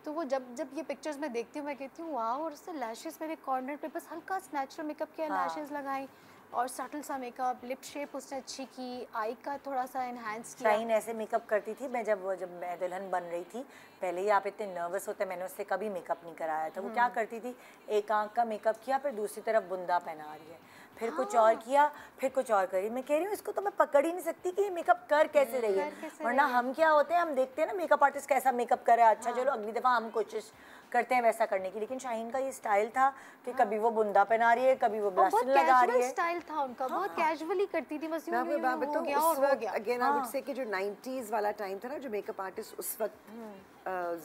तो वो जब ये पिक्चर्स में देखती हूँ मैं कहती हूँ वाह। और उससे लैशेस मेरे कॉर्नर पे बस हल्का नेचुरल मेकअप किया, लैशेस लगाई, और सटल सा मेकअप, लिप शेप उसने अच्छी की, आई का थोड़ा सा एनहांस किया। शाहीन ऐसे मेकअप करती थी, मैं जब मैं दुल्हन बन रही थी, पहले ही आप इतने नर्वस होते, मैंने उससे कभी मेकअप नहीं कराया था। वो क्या करती थी, एक आंख का मेकअप किया, फिर दूसरी तरफ बुंदा पहना रही है, फिर कुछ और किया, फिर कुछ और करी। मैं कह रही हूँ इसको तो मैं पकड़ ही नहीं सकती कि ये मेकअप कर कैसे रही है। वरना हम क्या होते हैं, हम देखते हैं ना मेकअप आर्टिस्ट कैसा मेकअप कर रहा है, अच्छा चलो अगली दफ़ा हम कोशिश करते हैं वैसा करने की। लेकिन शाहीन का ये स्टाइल था कि कभी वो बुंदा पहना रही है, कभी वो ब्लश लगा रही है। स्टाइल था उनका, बहुत कैजुअली करती थी, बस मैं यूं आपको हो बताऊं, गया उस और हो वक्त गया। अगेन आई वुड से कि जो 90s वाला टाइम था ना, जो मेकअप आर्टिस्ट उस वक्त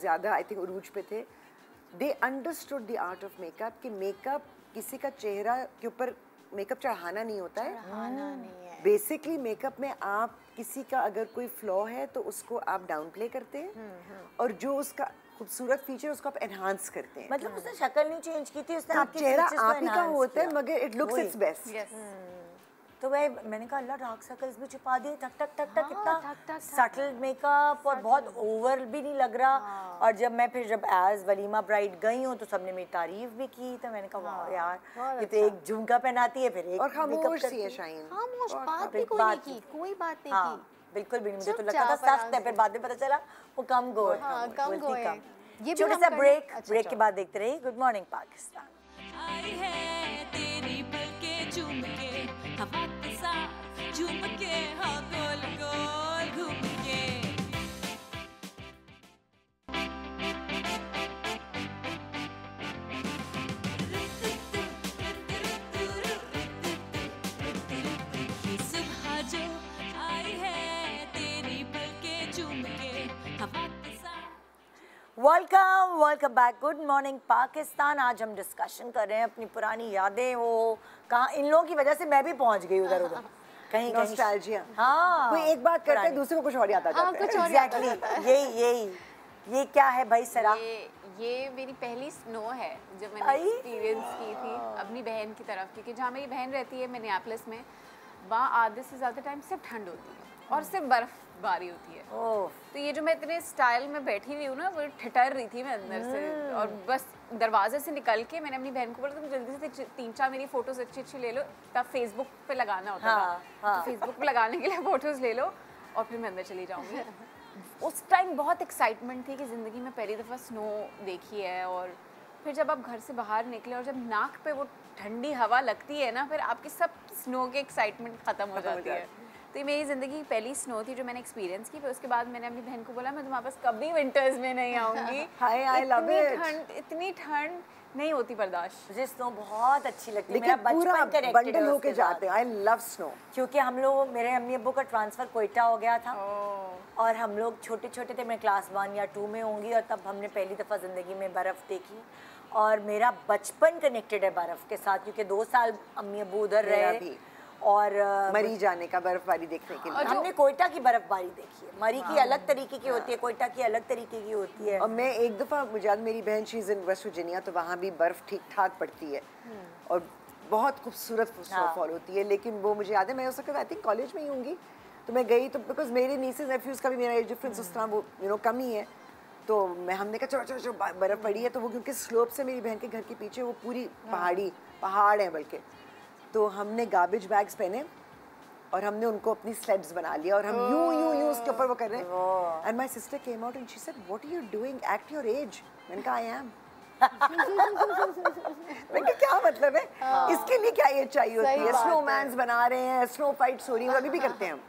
ज़्यादा आई थिंक उरूज पे थे, they understood the art of makeup कि मेकअप किसी का चेहरा के ऊपर मेकअप चढ़ाना नहीं होता है। बेसिकली मेकअप में आप किसी का अगर कोई फ्लॉ है तो उसको आप डाउन प्ले करते हैं, और जो उसका खूबसूरत फीचर उसको आप एनहांस करते हैं। मतलब उसने शक्ल नहीं चेंज की थी, उसने तो आपके चेहरा features को आप ही का enhance होता है, किया। मगर इट लुक्स इट्स बेस्ट। तो मैंने कहा अल्लाह डार्क सर्कल्स भी छुपा दिए, टक टक टक टक, हाँ, इतना सटल मेकअप और बहुत ओवर भी नहीं लग रहा। और जब एज वलीमा ब्राइड गई हूँ तो सबने मेरी तारीफ भी की, तो मैंने कहा वाह यार, ये तो एक झुमका पहनाती है, फिर एक और makeup खामोश करती सी है है। शाहीन। खामोश, बात भी एक कोई बात नहीं की, कोई बात नहीं हाँ, की। बिल्कुल भी नहीं। मुझे तो लगता था चुपचाप सख्त है, फिर बाद में पता चला वो कम गो है। हाँ, कम गो है। ये भी छोटा हम सा करना- ब्रेक, अच्छा, ब्रेक के चलो। बाद देखते रहिए गुड मॉर्निंग पाकिस्तान। आई है तेरी पलके चूम के, हवा के साथ झूम के, हाँ गोल गोल घूम के। ये सुबह जो आई है तेरी पलके चूम के, हवा के साथ। Welcome back, good morning Pakistan. आज हम डिस्कशन कर रहे हैं अपनी पुरानी यादें, वो कहाँ इन लोगों की वजह से मैं भी पहुंच गई उधर उधर कहीं नॉस्टैल्जिया। हाँ, कोई एक बात करते हैं, दूसरे को कुछ और याद आ जाता है। कुछ और याद आ एग्जैक्टली, यही ये क्या है भाई सरा? ये मेरी पहली स्नो है जो मैंने आई। एक्सपीरियंस की थी अपनी बहन की तरफ, क्योंकि जहाँ मेरी बहन रहती है मिनियापोलिस में, वहाँ आधे से ज़्यादा टाइम सिर्फ ठंड होती है और सिर्फ बर्फबारी होती है। ओह, तो ये जो मैं इतने स्टाइल में बैठी हुई हूँ ना, वो ठिठर रही थी मैं अंदर से, और बस दरवाजे से निकल के मैंने अपनी बहन को बोला तुम जल्दी से 3-4 मेरी फोटोज अच्छी अच्छी ले लो, तब फेसबुक पे लगाना होता हाँ, था। तो फेसबुक पे लगाने के लिए फोटोज ले लो और फिर मैं अंदर चली जाऊँगी। उस टाइम बहुत एक्साइटमेंट थी कि ज़िंदगी में पहली दफ़ा स्नो देखी है, और फिर जब आप घर से बाहर निकले और जब नाक पे वो ठंडी हवा लगती है ना, फिर आपकी सब स्नो के एक्साइटमेंट ख़त्म हो जाती है। तो ये मेरी ज़िंदगी की पहली स्नो थी जो मैंने एक्सपीरियंस की। फिर उसके बाद मैंने अपनी बहन को बोला मैं तुम्हारे पास कभी विंटर्स में नहीं आऊँगी। हाय, I love it। इतनी ठंड नहीं होती बर्दाश्त। मुझे स्नो बहुत अच्छी लगती है, लेकिन मेरा पूरा बचपन कनेक्टेड बंडल है होके उसके साथ। जाते हैं। I love snow. क्योंकि हम लोग, मेरे अम्मी अब्बू का ट्रांसफ़र कोयटा हो गया था, और हम लोग छोटे छोटे थे, मैं क्लास 1 या 2 में होंगी, और तब हमने पहली दफ़ा ज़िंदगी में बर्फ़ देखी। और मेरा बचपन कनेक्टेड है बर्फ़ के साथ, क्योंकि 2 साल अम्मी अब्बू उधर मेरा रहे भी। और मरी जाने का, बर्फबारी देखने के लिए। हमने कोयटा की बर्फबारी देखी है। मरी की अलग तरीके की होती है, कोयटा की अलग तरीके की होती है। और मैं एक दफ़ा, मुझे याद, मेरी बहन she is in West Virginia, तो वहाँ भी बर्फ़ ठीक ठाक पड़ती है और बहुत खूबसूरत स्नोफॉल होती है। लेकिन वो मुझे याद है, मैं उस वक्त आई थिंक कॉलेज में ही होंगी, तो मैं गई, तो बिकॉज मेरे नीसेस नेफ्यूज़ का भी मेरा एज डिफरेंस उस तरह वो कम ही है, तो हमने कहा चलो चलो बर्फ़ पड़ी है। तो वो क्योंकि स्लोप से मेरी बहन के घर के पीछे वो पूरी पहाड़ है बल्कि, तो हमने गार्बेज बैग्स पहने और हमने उनको अपनी स्लेड्स बना लिया, और हम यूं उसके ऊपर वो कर रहे हैं। And my sister came out and she said what are you doing, act your age. मैंने कहा आई एम। मैंने कहा क्या मतलब है, इसके लिए क्या एज चाहिए होती है? स्नोमैन्स बना रहे हैं, स्नो फाइट्स हो रही है, अभी भी करते हैं हम।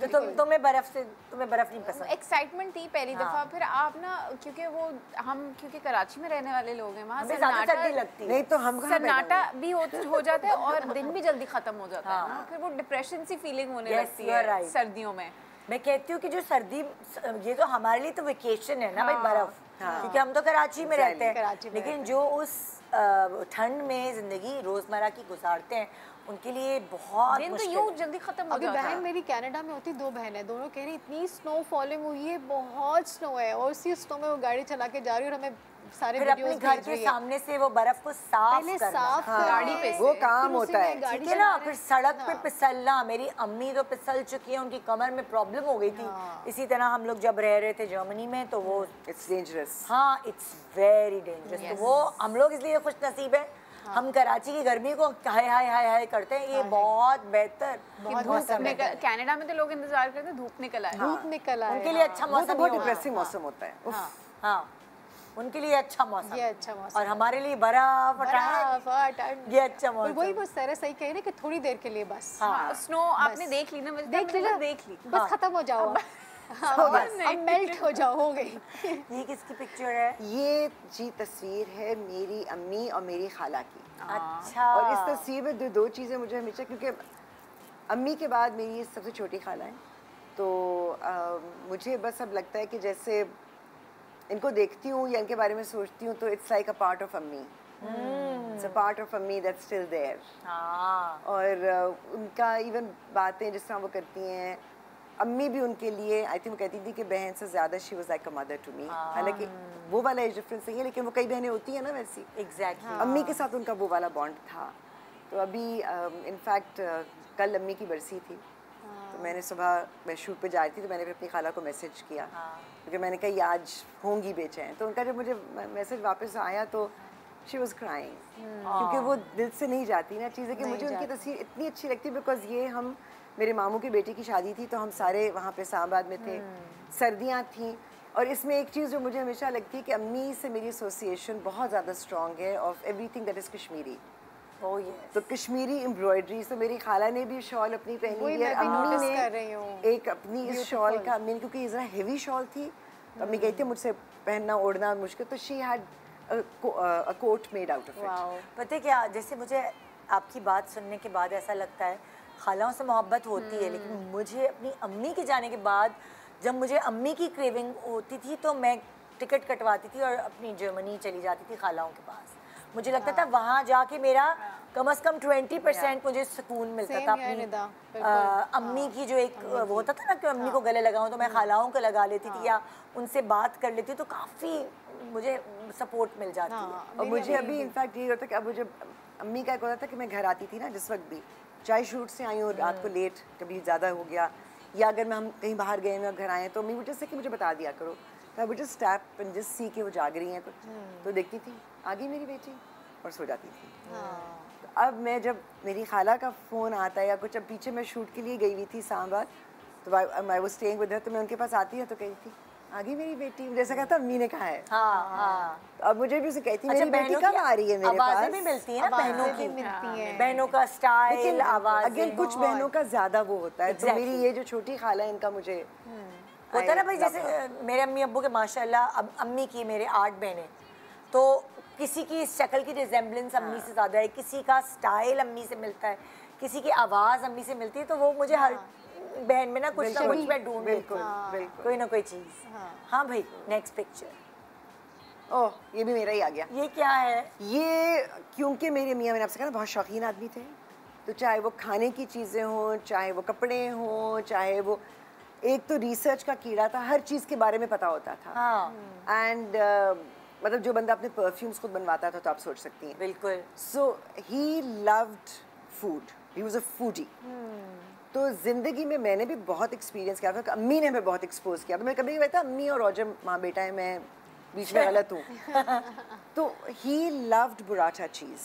तो तुम्हें बर्फ़ नहीं पसंद? एक्साइटमेंट थी पहली दफ़ा। फिर आप ना, क्योंकि कराची में रहने वाले लोग हैं, वहाँ हमें ज़्यादा सर्दी लगती है। नहीं तो हम कहाँ सन्नाटा भी हो जाता है और दिन भी जल्दी खत्म हो जाता है ना, फिर वो डिप्रेशन सी फीलिंग होने लगती है सर्दियों में। मैं कहती हूँ कि जो सर्दी, ये तो हमारे लिए तो वेकेशन है ना भाई, बर्फ, क्योंकि हम तो कराची में रहते हैं, लेकिन जो उस ठंड में जिंदगी रोजमर्रा की गुजारते हैं, उनके लिए बहुत दिन तो मुश्किल। यूं जल्दी खत्म हो अभी जाता है। बहन मेरी कनाडा में होती, 2 बहनें, दोनों कह रही इतनी स्नो फॉलिंग हुई है, बहुत स्नो है, और उसी स्नो में वो गाड़ी चला के जा रही है, और हमें सारे फिर अपने घर के सामने से वो बर्फ को साफ करना, गाड़ी पे वो काम होता है, ठीक है ना। फिर सड़क पे फिसलना, मेरी अम्मी तो फिसल चुकी है, उनकी कमर में प्रॉब्लम हो गई थी। इसी तरह हम लोग जब रह रहे थे जर्मनी में, तो वो इट्स डेंजरस। हाँ, इट्स वेरी डेंजरस। तो वो हम लोग इसलिए खुश नसीब है, हम कराची की गर्मी को हाय हाय हाय हाय करते हैं, ये बहुत बेहतर मौसम है। कनाडा में तो लोग इंतजार करते हैं धूप निकल आए, धूप निकल आए, उनके लिए अच्छा वो तो मौसम बहुत ही होगा। डिप्रेसिंग मौसम होता है। उफ। हाँ, उनके लिए अच्छा मौसम, ये अच्छा मौसम और हमारे लिए बर्फ फटाफट ये अच्छा और मौसम। वही बस सारा सही कह रहे कि थोड़ी देर के लिए बस हाँ, स्नो आपने देख ली ना, मुझे देख ली ना, देख ली बस खत्म हो जाओ अब मेल्ट हो जाओ, हो गई। ये किसकी पिक्चर है? ये जी तस्वीर है मेरी अम्मी और मेरी खाला की। अच्छा। और इस तस्वीर में दो चीज़ें मुझे हमेशा, क्योंकि अम्मी के बाद मेरी सबसे छोटी खाला है, तो मुझे बस अब लगता है कि जैसे इनको देखती हूँ या इनके बारे में सोचती हूँ तो it's like a part of अम्मी, इट्स अ पार्ट ऑफ अम्मी दैट्स स्टिल देयर। और उनका इवन बातें जिस तरह वो करती हैं, अम्मी भी उनके लिए आई थिंक वो कहती थी कि बहन से ज़्यादा she was like a mother to me. हालांकि वो वाला एज डिफरेंस नहीं है, लेकिन वो कई बहनें होती हैं ना वैसी। एग्जैक्टली। अम्मी के साथ उनका वो वाला बॉन्ड था। तो अभी इनफैक्ट कल अम्मी की बरसी थी, तो मैंने सुबह मैं शूट पे जा रही थी तो मैंने फिर अपनी खाला को मैसेज किया, क्योंकि मैंने कहा ये आज होंगी बेचैन। तो उनका जब मुझे मैसेज वापस आया तो शी वॉज क्राइंग, क्योंकि वो दिल से नहीं जाती ना चीज़ें कि मुझे उनकी तस्वीर इतनी अच्छी लगती है। बिकॉज ये हम मेरे मामू की बेटी की शादी थी तो हम सारे वहाँ पे इस्लामाबाद में थे, सर्दियाँ थीं, और इसमें एक चीज़ जो मुझे हमेशा लगती है कि अम्मी से मेरी एसोसिएशन बहुत ज़्यादा स्ट्रॉन्ग है of everything that is Kashmiri. तो कश्मीरी एम्ब्रॉयडरी, तो मेरी खाला ने भी शॉल अपनी पहनी है, अम्मी ने एक अपनी इस शॉल का, अम्मी ने क्योंकि ज़रा हेवी शॉल थी तो अम्मी कहती है मुझसे पहनना ओढ़ना मुश्किल, तो she had a coat made out of it. पता है क्या, जैसे मुझे आपकी बात सुनने के बाद ऐसा लगता है खालाओं से मोहब्बत होती है, लेकिन मुझे अपनी अम्मी के जाने के बाद जब मुझे अम्मी की क्रेविंग होती थी तो मैं टिकट कटवाती थी और अपनी जर्मनी चली जाती थी खालाओं के पास। मुझे लगता था वहाँ जाके मेरा कम से कम 20% मुझे सुकून मिलता था अपनी अम्मी की जो एक वो होता था ना कि अम्मी को गले लगाऊं तो मैं खालाओं को लगा लेती थी या उनसे बात कर लेती, तो काफ़ी मुझे सपोर्ट मिल जाती है। और मुझे अभी इनफैक्ट ये होता है कि अब मुझे अम्मी का एक होता था कि मैं घर आती थी ना जिस वक्त भी, चाहे शूट से आई हूँ रात को लेट कभी ज़्यादा हो गया, या अगर हम कहीं बाहर गए हैं घर आए तो अम्मी मुझे से कि मुझे बता दिया करो, तो मुझे स्टैप एंड जस्ट सी के वो जाग रही हैं तो देखती थी आ गई मेरी बेटी और सो जाती थी। तो अब मैं जब मेरी खाला का फ़ोन आता है या कुछ, अब पीछे मैं शूट के लिए गई हुई थी इस्लामाबाद, तो I was staying with her, तो मैं उनके पास आती है तो कही थी आ गई मेरी बेटी, जैसा कहता अम्मी ने कहा है। तो अब मुझे भी उसे कहती मेरी बेटी कब आ रही है मेरे पास। आवाज़ें भी मिलती है ना बहनों की, मिलती हैं, बहनों का स्टाइल, आवाज़। अगेन कुछ बहनों का ज़्यादा वो होता है, तो मेरी ये जो छोटी खाला है इनका मुझे होता है ना भाई, जैसे मेरे अम्मी अब्बू के माशाल्लाह, अब अम्मी की मेरे 8 बहनें, तो किसी की शक्ल की रिजेम्बलेंस अम्मी से ज़्यादा है, किसी का स्टाइल अम्मी से मिलता है, किसी की आवाज़ अम्मी से मिलती है, तो वो मुझे हर बहन में ना कुछ मैं ढूंढ लेती हूँ, कोई ना कोई चीज़। हाँ भाई, नेक्स्ट पिक्चर। ओह ये भी मेरा ही आ गया। ये क्या है? ये क्योंकि मेरे मियाँ, मैंने आपसे कहा ना बहुत शौकीन आदमी थे, तो चाहे वो खाने की चीज़ें हों, चाहे वो कपड़े हों, चाहे वो, एक तो रिसर्च का कीड़ा था, हर चीज़ के बारे में पता होता था। एंड मतलब जो बंदा अपने परफ्यूम्स खुद बनवाता था तो आप सोच सकती हैं। बिल्कुल। So he loved food, he was a foodie. तो ज़िंदगी में मैंने भी बहुत एक्सपीरियंस किया था, अम्मी ने हमें बहुत एक्सपोज किया, तो मैं कभी कहता अम्मी और रोजर माँ बेटा है, मैं बीच में गलत हूँ। तो ही लव्ड बुराठा चीज़,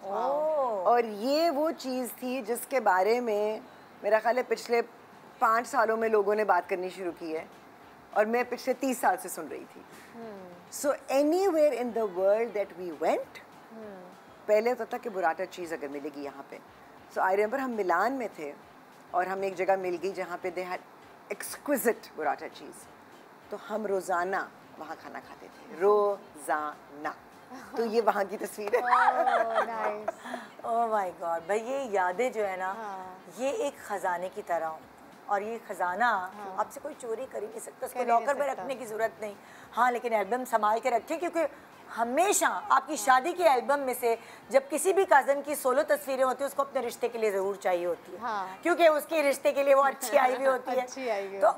और ये वो चीज़ थी जिसके बारे में मेरा ख्याल है पिछले 5 सालों में लोगों ने बात करनी शुरू की है, और मैं पिछले 30 साल से सुन रही थी। So anywhere in the world that we went, पहले होता था कि बुराठा चीज़ अगर मिलेगी यहाँ पे। सो आई रिमेंबर हम मिलान में थे और हमें एक जगह मिल गई जहाँ पे दे हैड एक्सक्विजिट बुराठा चीज़, तो हम रोज़ाना वहाँ खाना खाते थे, रोज़ाना। तो ये वहाँ की तस्वीर है। ओह माय गॉड भाई, ये यादें जो है ना, ये एक ख़जाने की तरह हो, और ये ख़जाना आपसे कोई चोरी कर ही नहीं सकता, उसको लॉकर में रखने की ज़रूरत नहीं। हाँ, लेकिन एल्बम संभाल के रखें, क्योंकि हमेशा आपकी शादी के एल्बम में से जब किसी भी कज़न की सोलो तस्वीरें होती है, उसको अपने रिश्ते के लिए ज़रूर चाहिए होती है, क्योंकि उसके रिश्ते के लिए वो अच्छी आई हुई होती है। तो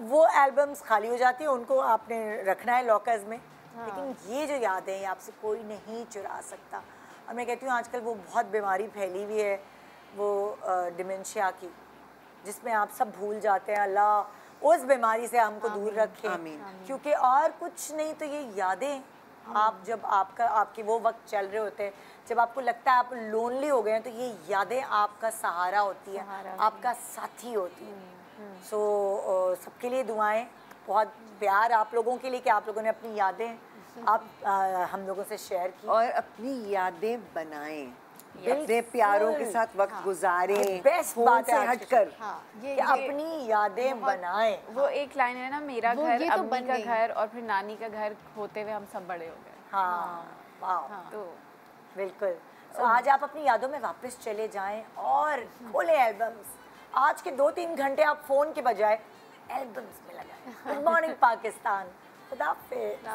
वो एल्बम्स खाली हो जाती है, उनको आपने रखना है लॉकर्स में। लेकिन ये जो यादें हैं आपसे कोई नहीं चुरा सकता। और मैं कहती हूँ आजकल वो बहुत बीमारी फैली हुई है, वो डिमेंशिया की, जिसमें आप सब भूल जाते हैं। अल्लाह उस बीमारी से हमको दूर रखे, क्योंकि और कुछ नहीं तो ये यादें आप जब आपके वो वक्त चल रहे होते हैं जब आपको लगता है आप लोनली हो गए हैं, तो ये यादें आपका सहारा होती है, आपका साथी होती है। सो सबके लिए दुआएं, बहुत प्यार आप लोगों के लिए कि आप लोगों ने अपनी यादें हम लोगों से शेयर की और अपनी यादें बनाएं, अपने प्यारों के साथ वक्त गुजारें, बेस्ट फोन बात से है हटकर कि अपनी यादें बनाएं। वो एक लाइन है ना, मेरा वो घर, ये तो अम्मी बन का गई। घर और फिर नानी का घर होते हुए हम सब बड़े हो गए। हाँ, वाह, तो बिल्कुल। तो आज आप अपनी यादों में वापस चले जाएं और खोलें एल्बम्स। आज के 2-3 घंटे आप फोन के बजाय एल्बम्स में लगाएं। Good morning Pakistan. खुदा हाफिज़।